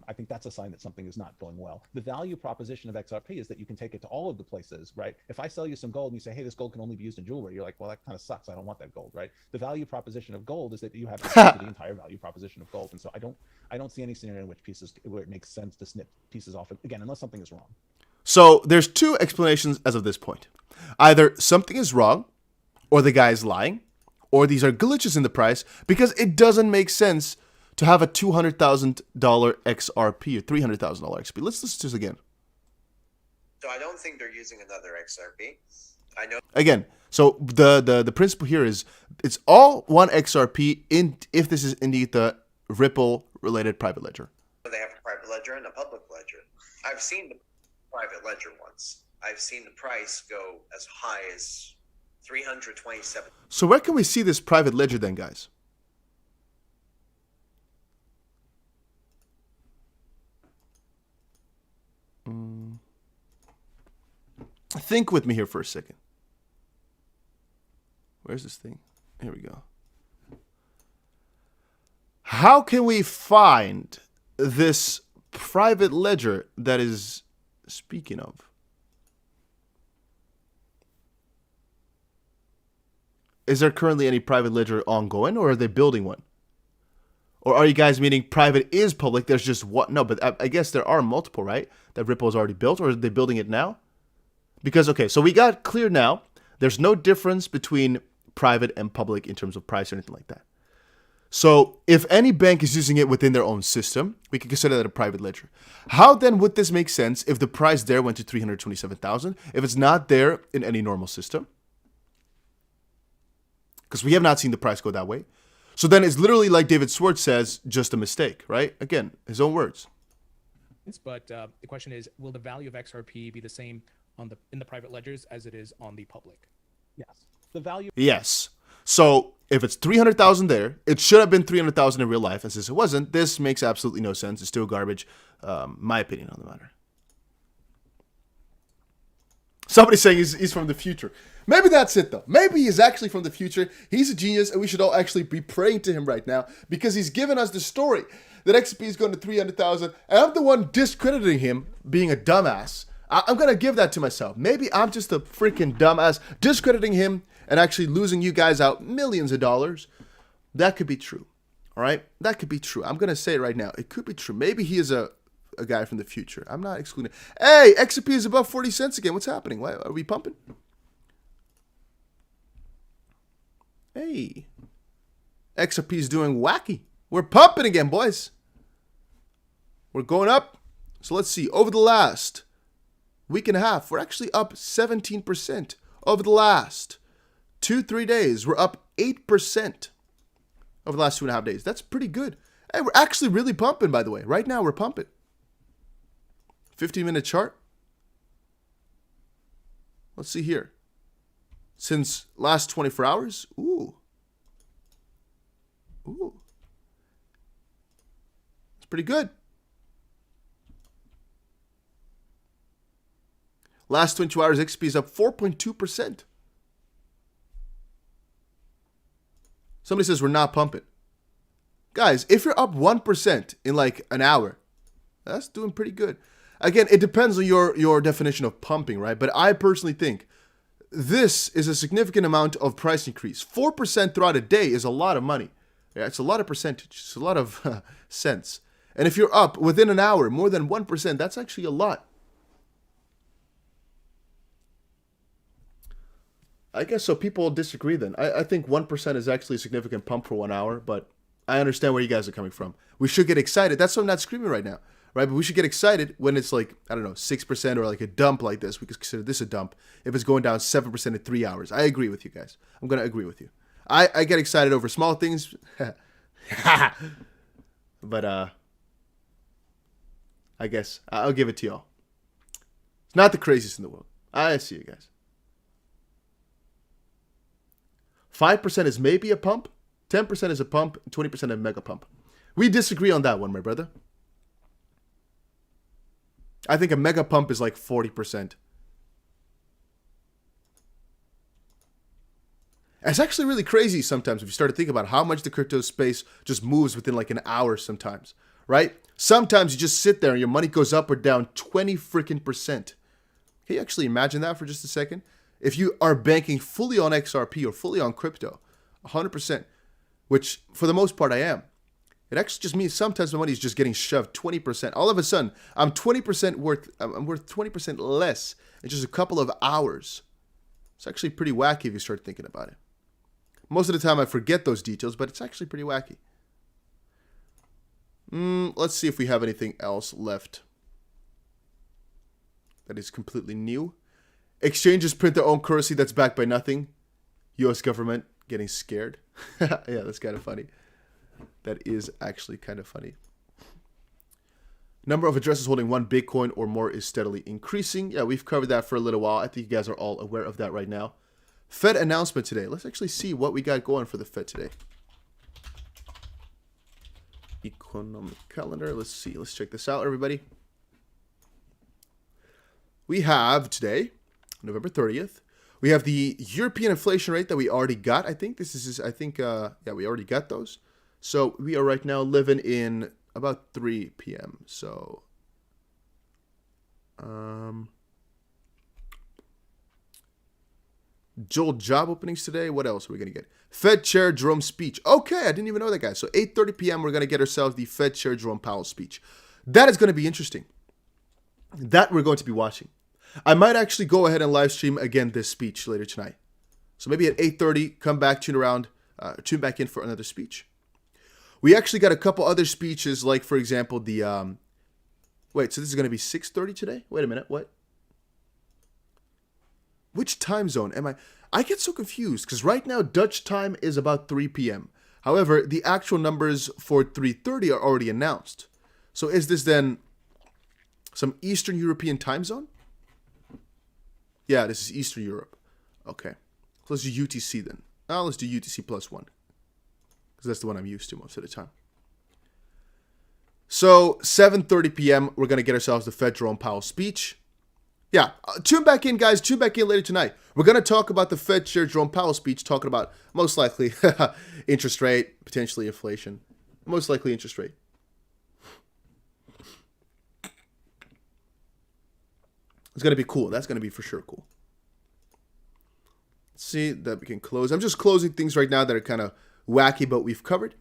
I think that's a sign that something is not going well. The value proposition of XRP is that you can take it to all of the places, right? If I sell you some gold and you say, hey, this gold can only be used in jewelry, you're like, well, that kind of sucks. I don't want that gold, right? The value proposition of gold is that you have access to the entire value proposition of gold. And so I don't see any scenario in which where it makes sense to snip pieces off, again, unless something is wrong. So there's two explanations as of this point. Either something is wrong, or the guy is lying, or these are glitches in the price, because it doesn't make sense to have a $200,000 XRP or $300,000 XRP. Let's listen to this again. So I don't think they're using another XRP. I know. Again, so the principle here is it's all one XRP if this is indeed the Ripple related private ledger. They have a private ledger and a public ledger. I've seen the private ledger once. I've seen the price go as high as 327. So where can we see this private ledger then, guys? Think with me here for a second. Where's this thing? Here we go. How can we find this private ledger that is speaking of? Is there currently any private ledger ongoing, or are they building one? Or are you guys meaning private is public, there's just one? No, but I guess there are multiple, right? That Ripple's already built, or are they building it now? Because, okay, so we got clear now. There's no difference between private and public in terms of price or anything like that. So if any bank is using it within their own system, we can consider that a private ledger. How then would this make sense if the price there went to 327,000, if it's not there in any normal system? Because we have not seen the price go that way. So then it's literally, like David Schwartz says, just a mistake, right? Again, his own words. But the question is, will the value of XRP be the same in the private ledgers as it is on the public? Yes. The value. Yes. So if it's 300,000 there, it should have been 300,000 in real life. And since it wasn't, this makes absolutely no sense. It's still garbage. My opinion on the matter. Somebody's saying he's from the future. Maybe that's it, though. Maybe he's actually from the future. He's a genius, and we should all actually be praying to him right now because he's given us the story that XP is going to 300,000, and I'm the one discrediting him being a dumbass. I'm going to give that to myself. Maybe I'm just a freaking dumbass discrediting him and actually losing you guys out millions of dollars. That could be true. All right? That could be true. I'm going to say it right now. It could be true. Maybe he is a guy from the future. I'm not excluding. Hey, XRP is above 40 cents again. What's happening? Why are we pumping? Hey, XRP is doing wacky. We're pumping again, boys. We're going up. So let's see. Over the last week and a half, we're actually up 17%. Over the last 2-3 days, we're up 8%. Over the last 2.5 days. That's pretty good. Hey, we're actually really pumping, by the way. Right now, we're pumping. 15-minute chart. Let's see here. Since last 24 hours, ooh. It's pretty good. Last 22 hours, XRP is up 4.2%. Somebody says we're not pumping. Guys, if you're up 1% in like an hour, that's doing pretty good. Again, it depends on your definition of pumping, right? But I personally think this is a significant amount of price increase. 4% throughout a day is a lot of money. Yeah, it's a lot of percentage. It's a lot of cents. And if you're up within an hour, more than 1%, that's actually a lot. I guess so. People disagree then. I think 1% is actually a significant pump for 1 hour, but I understand where you guys are coming from. We should get excited. That's why I'm not screaming right now, right? But we should get excited when it's like, I don't know, 6% or like a dump like this. We could consider this a dump if it's going down 7% in 3 hours. I agree with you guys. I'm going to agree with you. I get excited over small things. But I guess I'll give it to y'all. It's not the craziest in the world. I see you guys. 5% is maybe a pump, 10% is a pump, 20% a mega pump. We disagree on that one, my brother. I think a mega pump is like 40%. It's actually really crazy sometimes if you start to think about how much the crypto space just moves within like an hour sometimes, right? Sometimes you just sit there and your money goes up or down 20 freaking %. Can you actually imagine that for just a second? If you are banking fully on XRP or fully on crypto, 100%, which for the most part I am, it actually just means sometimes my money is just getting shoved 20%. All of a sudden, I'm 20% worth. I'm worth 20% less in just a couple of hours. It's actually pretty wacky if you start thinking about it. Most of the time I forget those details, but it's actually pretty wacky. Let's see if we have anything else left that is completely new. Exchanges print their own currency that's backed by nothing. U.S. government getting scared. Yeah, that's kind of funny. That is actually kind of funny. Number of addresses holding 1 Bitcoin or more is steadily increasing. Yeah, we've covered that for a little while. I think you guys are all aware of that right now. Fed announcement today. Let's actually see what we got going for the Fed today. Economic calendar. Let's see. Let's check this out, everybody. We have today, November 30th. We have the European inflation rate that we already got. I think this is, yeah, we already got those. So we are right now living in about 3 p.m. So, job openings today. What else are we going to get? Fed Chair Jerome speech. Okay, I didn't even know that, guys. So 8:30 p.m. we're going to get ourselves the Fed Chair Jerome Powell speech. That is going to be interesting. That we're going to be watching. I might actually go ahead and live stream again this speech later tonight. So maybe at 8:30, come back, tune back in for another speech. We actually got a couple other speeches, like for example the wait, so this is going to be 6:30 today? Wait a minute, what? Which time zone am I? I get so confused because right now Dutch time is about 3 p.m. However, the actual numbers for 3:30 are already announced. So is this then some Eastern European time zone? Yeah, this is Eastern Europe. Okay. So let's do UTC then. Now let's do UTC +1. Because that's the one I'm used to most of the time. So 7:30 p.m. we're going to get ourselves the Fed Jerome Powell speech. Yeah, tune back in, guys. Tune back in later tonight. We're going to talk about the Fed Chair Jerome Powell speech, talking about most likely interest rate, potentially inflation. Most likely interest rate. It's going to be cool. That's going to be for sure cool. Let's see that we can close. I'm just closing things right now that are kind of wacky, but we've covered.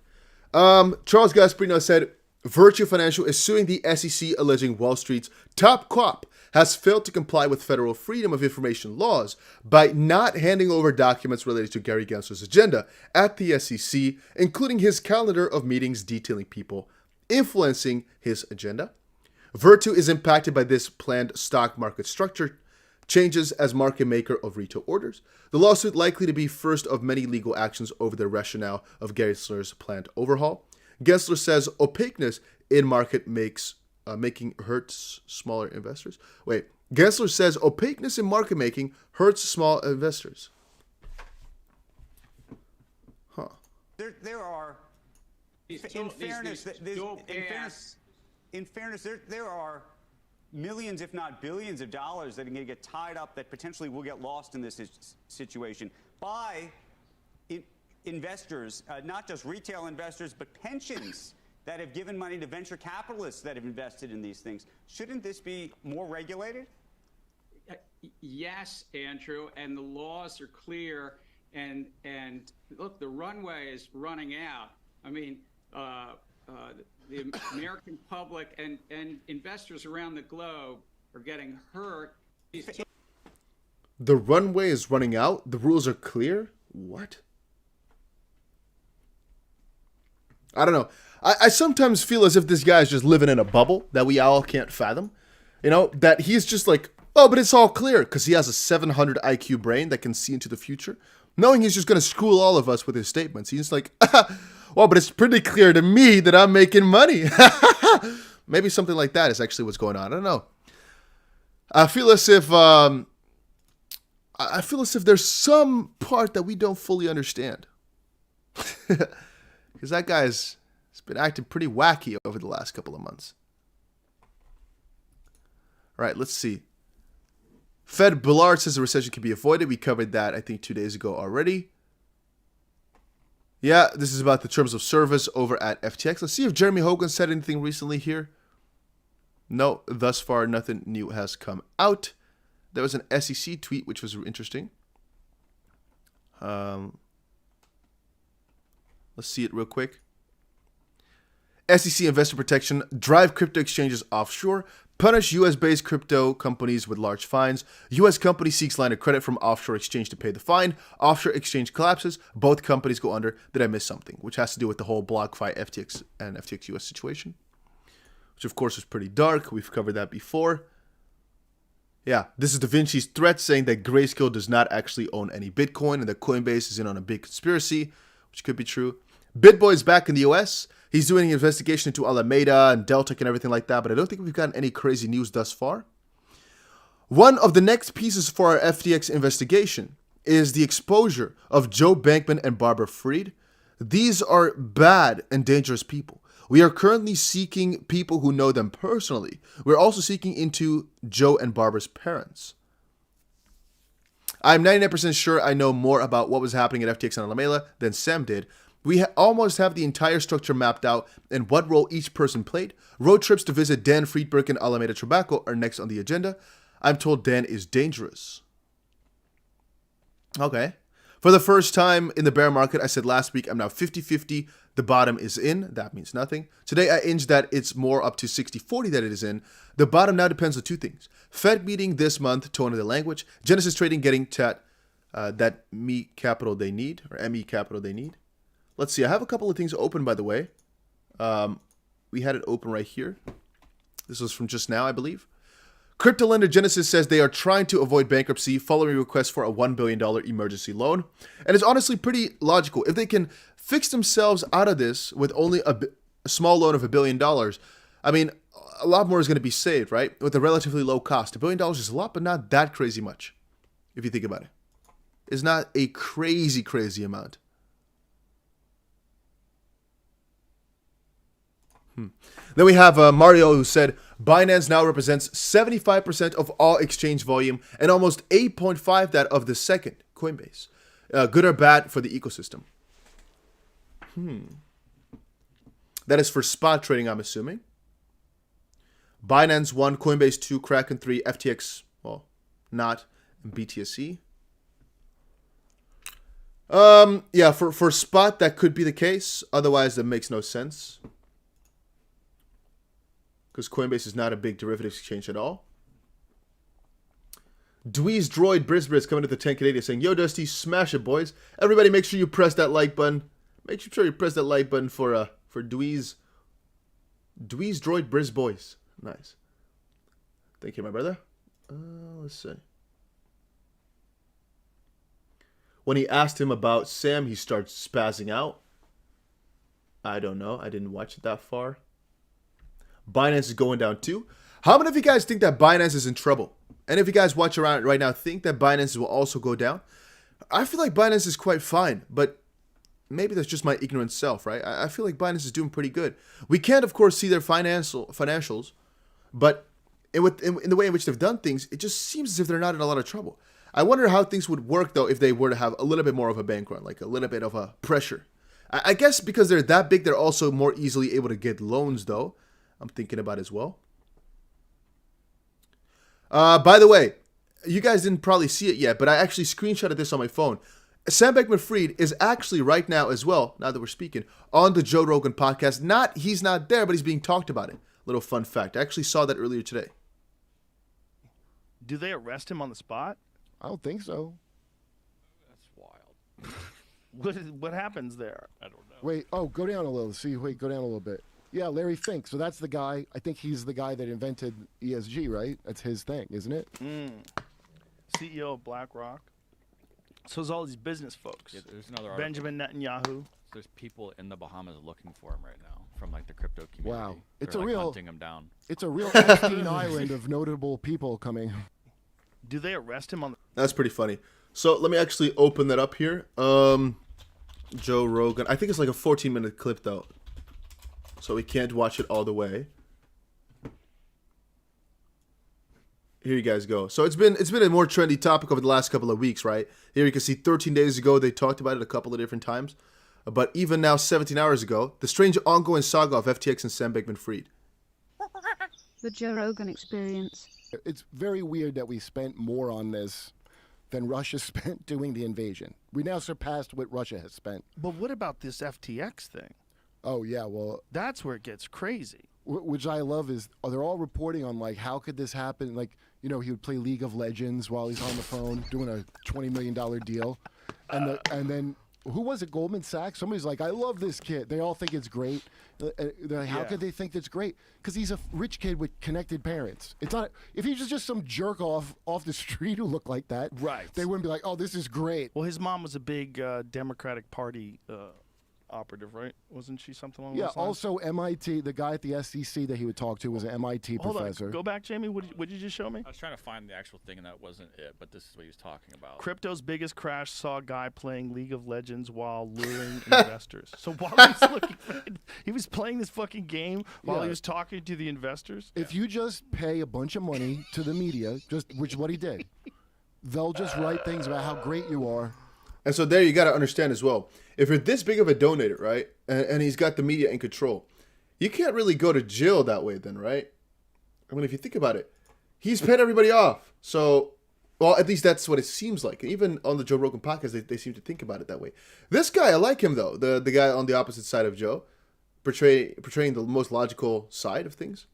Charles Gasparino said, Virtue Financial is suing the SEC alleging Wall Street's top cop has failed to comply with federal freedom of information laws by not handing over documents related to Gary Gensler's agenda at the SEC, including his calendar of meetings detailing people influencing his agenda. Virtu is impacted by this planned stock market structure changes as market maker of retail orders. The lawsuit likely to be first of many legal actions over the rationale of Gensler's planned overhaul. Gensler says opaqueness in market making hurts smaller investors. Wait, Gensler says opaqueness in market making hurts small investors. Huh. There are, in fairness, there are millions, if not billions of dollars that are going to get tied up, that potentially will get lost in this situation by investors, not just retail investors, but pensions that have given money to venture capitalists that have invested in these things. Shouldn't this be more regulated? Yes, Andrew, and the laws are clear. And look, the runway is running out. I mean, the American public and investors around the globe are getting hurt. The runway is running out. The rules are clear. What? I don't know. I sometimes feel as if this guy is just living in a bubble that we all can't fathom. You know, that he's just like, oh, but it's all clear because he has a 700 IQ brain that can see into the future. Knowing he's just going to school all of us with his statements. He's like, well, but it's pretty clear to me that I'm making money. Maybe something like that is actually what's going on. I don't know. I feel as if there's some part that we don't fully understand. Because that guy's been acting pretty wacky over the last couple of months. All right, let's see. Fed Bullard says the recession can be avoided. We covered that, I think, 2 days ago already. Yeah, this is about the terms of service over at FTX. Let's see if Jeremy Hogan said anything recently here. No, thus far, nothing new has come out. There was an SEC tweet, which was interesting. Let's see it real quick. SEC investor protection, drive crypto exchanges offshore, punish U.S.-based crypto companies with large fines. U.S. company seeks line of credit from offshore exchange to pay the fine. Offshore exchange collapses. Both companies go under. Did I miss something? Which has to do with the whole BlockFi FTX and FTX US situation. Which, of course, is pretty dark. We've covered that before. Yeah, this is Da Vinci's threat saying that Grayscale does not actually own any Bitcoin and that Coinbase is in on a big conspiracy, which could be true. BitBoy is back in the U.S. He's doing an investigation into Alameda and Delta and everything like that, but I don't think we've gotten any crazy news thus far. One of the next pieces for our FTX investigation is the exposure of Joe Bankman and Barbara Fried. These are bad and dangerous people. We are currently seeking people who know them personally. We're also seeking into Joe and Barbara's parents. I'm 99% sure I know more about what was happening at FTX and Alameda than Sam did. We almost have the entire structure mapped out and what role each person played. Road trips to visit Dan Friedberg and Alameda Tobacco are next on the agenda. I'm told Dan is dangerous. Okay. For the first time in the bear market, I said last week I'm now 50-50. The bottom is in. That means nothing. Today I inged that it's more up to 60-40 that it is in. The bottom now depends on two things. Fed meeting this month, tone of the language. Genesis Trading getting that ME capital they need, or ME capital they need. Let's see. I have a couple of things open, by the way. We had it open right here. This was from just now, I believe. Crypto lender Genesis says they are trying to avoid bankruptcy following a request for a $1 billion emergency loan. And it's honestly pretty logical. If they can fix themselves out of this with only a small loan of $1 billion, I mean, a lot more is going to be saved, right? With a relatively low cost. $1 billion is a lot, but not that crazy much, if you think about it. It's not a crazy, crazy amount. Then we have Mario who said, Binance now represents 75% of all exchange volume and almost 8.5% that of the second, Coinbase. Good or bad for the ecosystem? That is for spot trading, I'm assuming. Binance 1, Coinbase 2, Kraken 3, FTX, well, not, and BTSE. Yeah, for spot, that could be the case. Otherwise, that makes no sense. Because Coinbase is not a big derivatives exchange at all. Dweez Droid Brisbane coming to the 10 Canadian saying, Yo, Dusty, smash it, boys. Everybody make sure you press that like button. Make sure you press that like button for Dweez. Dweez Droid Briz Boys. Nice. Thank you, my brother. Let's see. When he asked him about Sam, he starts spazzing out. I don't know. I didn't watch it that far. Binance is going down too. How many of you guys think that Binance is in trouble? And if you guys watch around right now, think that Binance will also go down? I feel like Binance is quite fine, but maybe that's just my ignorant self, right? I feel like Binance is doing pretty good. We can't, of course, see their financials, but in the way in which they've done things, it just seems as if they're not in a lot of trouble. I wonder how things would work, though, if they were to have a little bit more of a bank run, like a little bit of a pressure. I guess because they're that big, they're also more easily able to get loans, though. I'm thinking about as well. By the way, you guys didn't probably see it yet, but I actually screenshotted this on my phone. Sam Bankman-Fried is actually right now as well, now that we're speaking, on the Joe Rogan podcast. He's not there, but he's being talked about it. Little fun fact. I actually saw that earlier today. Do they arrest him on the spot? I don't think so. That's wild. What happens there? I don't know. Wait, go down a little. See, wait, go down a little bit. Yeah, Larry Fink. So that's the guy. I think he's the guy that invented ESG, right? That's his thing, isn't it? CEO of BlackRock. So there's all these business folks. Yeah, there's another article. Benjamin Netanyahu. There's people in the Bahamas looking for him right now from like the crypto community. Wow. They're, It's a like, real- hunting him down. It's a real Epstein Island of notable people coming. Do they arrest him on the... That's pretty funny. So let me actually open that up here. Joe Rogan. I think it's like a 14-minute clip, though. So we can't watch it all the way. Here you guys go. So it's been a more trendy topic over the last couple of weeks, right? Here you can see 13 days ago they talked about it a couple of different times. But even now, 17 hours ago, the strange ongoing saga of FTX and Sam Bankman-Fried. The Joe Rogan Experience. It's very weird that we spent more on this than Russia spent doing the invasion. We now surpassed what Russia has spent. But what about this FTX thing? Oh, yeah, well, That's where it gets crazy. which I love is they're all reporting on, like, how could this happen? Like, you know, he would play League of Legends while he's on the phone doing a $20 million deal. And then, who was it, Goldman Sachs? Somebody's like, I love this kid. They all think it's great. They're like, how Yeah. could they think that's great? Because he's a rich kid with connected parents. It's not, if he was just some jerk off the street who looked like that, Right. they wouldn't be like, oh, this is great. Well, his mom was a big Democratic Party operative, right? Wasn't she something along Yeah, those lines? also MIT, the guy at the SEC that he would talk to was an MIT Hold professor. on. Go back, Jamie. What did you just show me? I was trying to find the actual thing, and that wasn't it. But this is what he was talking about. Crypto's biggest crash saw a guy playing League of Legends while luring investors. So while he was he was playing this fucking game while Yeah. he was talking to the investors. If you just pay a bunch of money to the media, which is what he did, they'll just write things about how great you are. And so there you got to understand as well. If you're this big of a donator, right, and he's got the media in control, you can't really go to jail that way then, right? I mean, if you think about it, he's paid everybody off. So, well, at least that's what it seems like. And even on the Joe Rogan podcast, they seem to think about it that way. This guy, I like him, though. The guy on the opposite side of Joe, portraying the most logical side of things.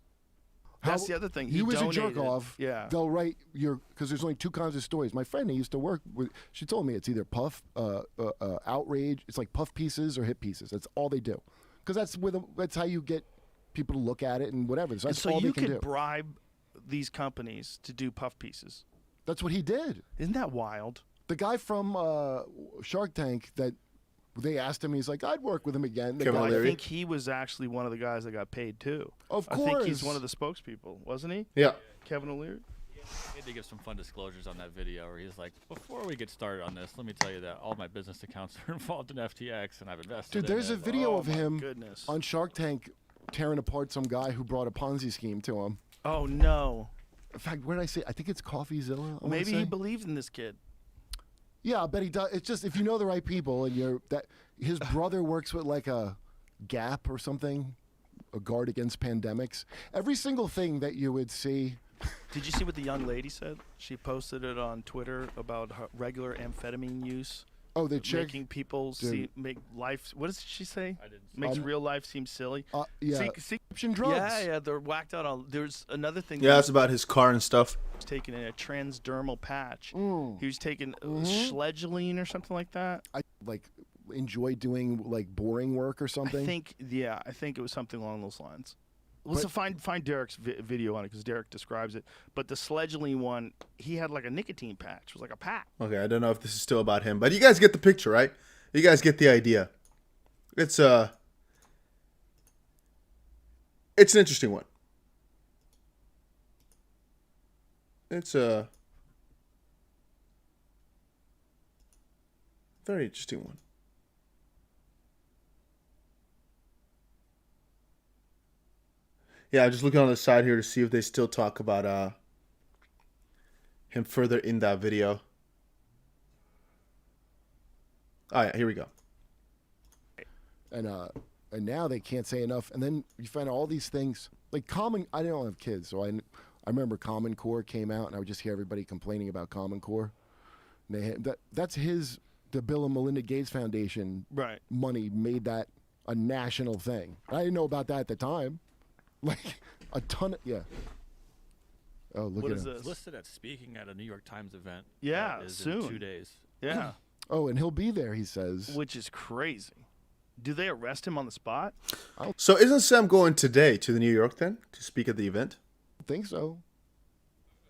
That's the other thing. He was a donated. jerk off. Yeah. They'll write because there's only two kinds of stories. My friend, he used to work with. She told me it's either puff, outrage. It's like puff pieces or hit pieces. That's all they do. Because that's how you get people to look at it and whatever. So And that's so all you they can could do. bribe these companies to do puff pieces. That's what he did. Isn't that wild? The guy from Shark Tank that they asked him, he's like, I'd work with him again. The Kevin guy, I O'Leary? think he was actually one of the guys that got paid too. Of I think he's course. one of the spokespeople, wasn't he? Yeah. Kevin O'Leary? He had to give some fun disclosures on that video where he's like, before we get started on this, let me tell you that all my business accounts are involved in FTX and I've invested Dude, in there's a it. video Oh of my him goodness. on Shark Tank tearing apart some guy who brought a Ponzi scheme to him. Oh no. In fact, where did I say? I think it's CoffeeZilla. I wanna Maybe say. he believed in this kid. Yeah, I bet he does. It's just if you know the right people and his brother works with like a Gap or something, a guard against pandemics. Every single thing that you would see. Did you see what the young lady said? She posted it on Twitter about her regular amphetamine use. Oh, the chick. Making people make life. What does she say? I didn't see Makes Um, real life seem silly. Yeah. See, Prescription drugs. yeah, they're whacked out on. There's another thing. Yeah, that's about his car and stuff. He was taking in a transdermal patch. Mm. He was taking Mm-hmm. schlegeline or something like that. I like enjoy doing like boring work or something. I think it was something along those lines. Let's find Derek's video on it because Derek describes it. But the schlegeline one, he had like a nicotine patch. It was like a pack. Okay, I don't know if this is still about him, but you guys get the picture, right? You guys get the idea. It's an interesting one. It's a very interesting one. Yeah, I'm just looking on the side here to see if they still talk about him further in that video. Oh yeah, here we go. And now they can't say enough. And then you find all these things like Common. I don't have kids, so I remember Common Core came out, and I would just hear everybody complaining about Common Core. And that's the Bill and Melinda Gates Foundation money made that a national thing. I didn't know about that at the time. Like a ton of Oh, look What at is him. this? It's listed as speaking at a New York Times event. Yeah, that is soon. in 2 days. Yeah. Oh, and he'll be there, he says. Which is crazy. Do they arrest him on the spot? So isn't Sam going today to the New York then to speak at the event? I think so.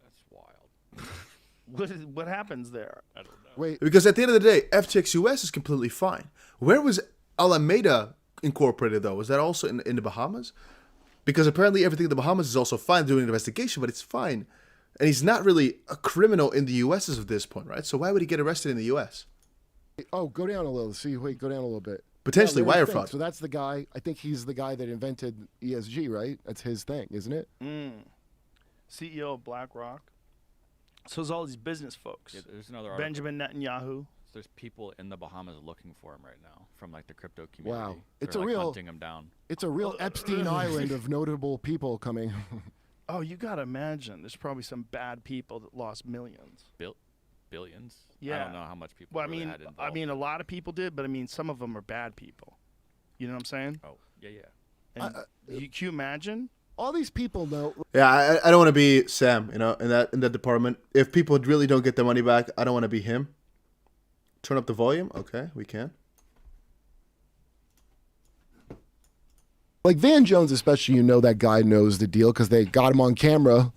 That's wild. What happens there? I don't know. Wait, Because at the end of the day, FTX US is completely fine. Where was Alameda Incorporated though? Was that also in the Bahamas? Because apparently everything in the Bahamas is also fine, doing an investigation, but it's fine. And he's not really a criminal in the US as of this point, right? So why would he get arrested in the US? oh, go down a little. See, wait, go down a little bit. Potentially Yeah, Larry wire Fink. fraud. So that's the guy. I think he's the guy that invented ESG, right? That's his thing, isn't it? CEO of BlackRock. So there's all these business folks. Yeah, there's another article. Benjamin Netanyahu. There's people in the Bahamas looking for him right now from like the crypto community. Wow. They're, It's a like, real- hunting him down. It's a real Epstein Island of notable people coming. Oh, you gotta imagine. There's probably some bad people that lost millions. Billions. I Yeah. don't know how much people. Well, really had involved. I mean, a lot of people did, but I mean, some of them are bad people. You know what I'm saying? Oh yeah. And can you imagine? All these people know. Yeah, I don't want to be Sam, in that department. If people really don't get their money back, I don't want to be him. Turn up the volume. Okay, we can. Like Van Jones, especially, that guy knows the deal because they got him on camera.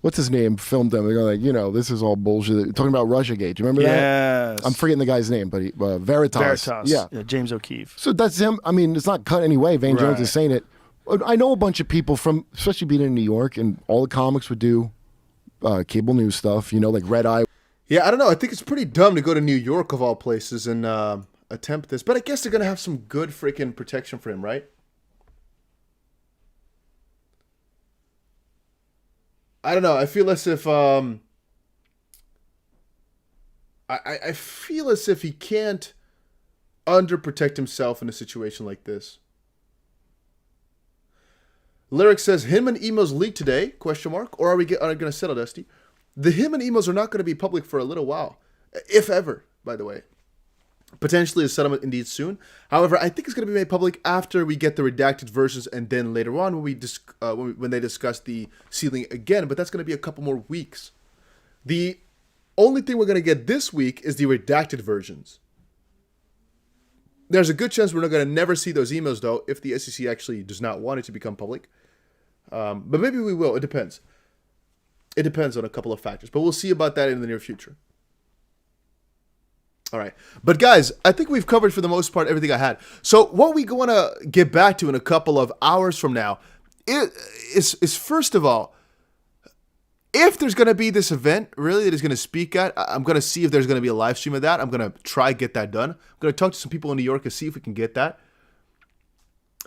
What's his name? Filmed them. They're going like, this is all bullshit. Talking about Russiagate. Do you remember that? Yes. I'm forgetting the guy's name, but Veritas. Yeah. James O'Keefe. So that's him. I mean, it's not cut anyway. Van Jones is saying it. I know a bunch of people from, especially being in New York, and all the comics would do cable news stuff, like Red Eye. Yeah, I don't know. I think it's pretty dumb to go to New York of all places and attempt this. But I guess they're going to have some good freaking protection for him, right? I don't know. I feel as if I feel as if he can't underprotect himself in a situation like this. Lyric says, him and emails leaked today, question mark, or are we going to settle, Dusty? The him and emails are not going to be public for a little while, if ever, by the way. Potentially a settlement indeed soon. However, I think it's going to be made public after we get the redacted versions and then later on when they discuss the ceiling again, but that's going to be a couple more weeks. The only thing we're going to get this week is the redacted versions. There's a good chance we're not going to never see those emails, though, if the SEC actually does not want it to become public. But maybe we will. It depends. It depends on a couple of factors. But we'll see about that in the near future. All right. But, guys, I think we've covered, for the most part, everything I had. So what we want to get back to in a couple of hours from now is first of all, if there's going to be this event, really, that is going to speak at, I'm going to see if there's going to be a live stream of that. I'm going to try get that done. I'm going to talk to some people in New York and see if we can get that.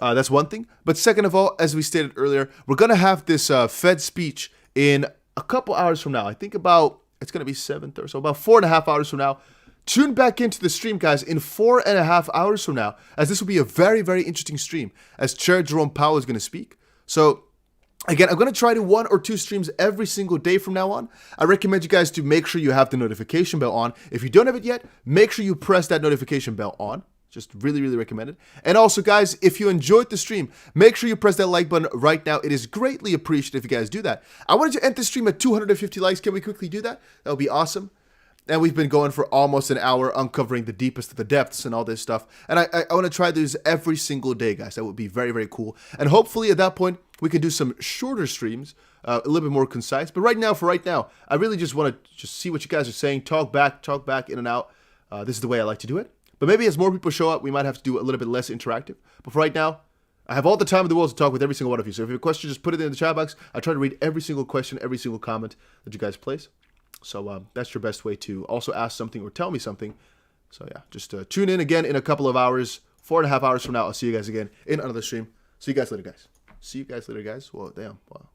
That's one thing. But second of all, as we stated earlier, we're going to have this Fed speech in a couple hours from now. I think it's going to be 7:30, so about 4.5 hours from now. Tune back into the stream, guys, in 4.5 hours from now, as this will be a very, very interesting stream, as Chair Jerome Powell is going to speak. So, again, I'm going to try to 1 or 2 streams every single day from now on. I recommend you guys to make sure you have the notification bell on. If you don't have it yet, make sure you press that notification bell on. Just really, really recommend it. And also, guys, if you enjoyed the stream, make sure you press that like button right now. It is greatly appreciated if you guys do that. I wanted to end the stream at 250 likes. Can we quickly do that? That would be awesome. And we've been going for almost an hour uncovering the deepest of the depths and all this stuff. And I want to try this every single day, guys. That would be very, very cool. And hopefully at that point, we can do some shorter streams, a little bit more concise. But right now, I really just want to just see what you guys are saying. Talk back, in and out. This is the way I like to do it. But maybe as more people show up, we might have to do a little bit less interactive. But for right now, I have all the time in the world to talk with every single one of you. So if you have a question, just put it in the chat box. I try to read every single question, every single comment that you guys place. So that's your best way to also ask something or tell me something. So yeah, just tune in again in a couple of hours, 4.5 hours from now. I'll see you guys again in another stream. See you guys later, guys. See you guys later, guys. Well, damn. Wow.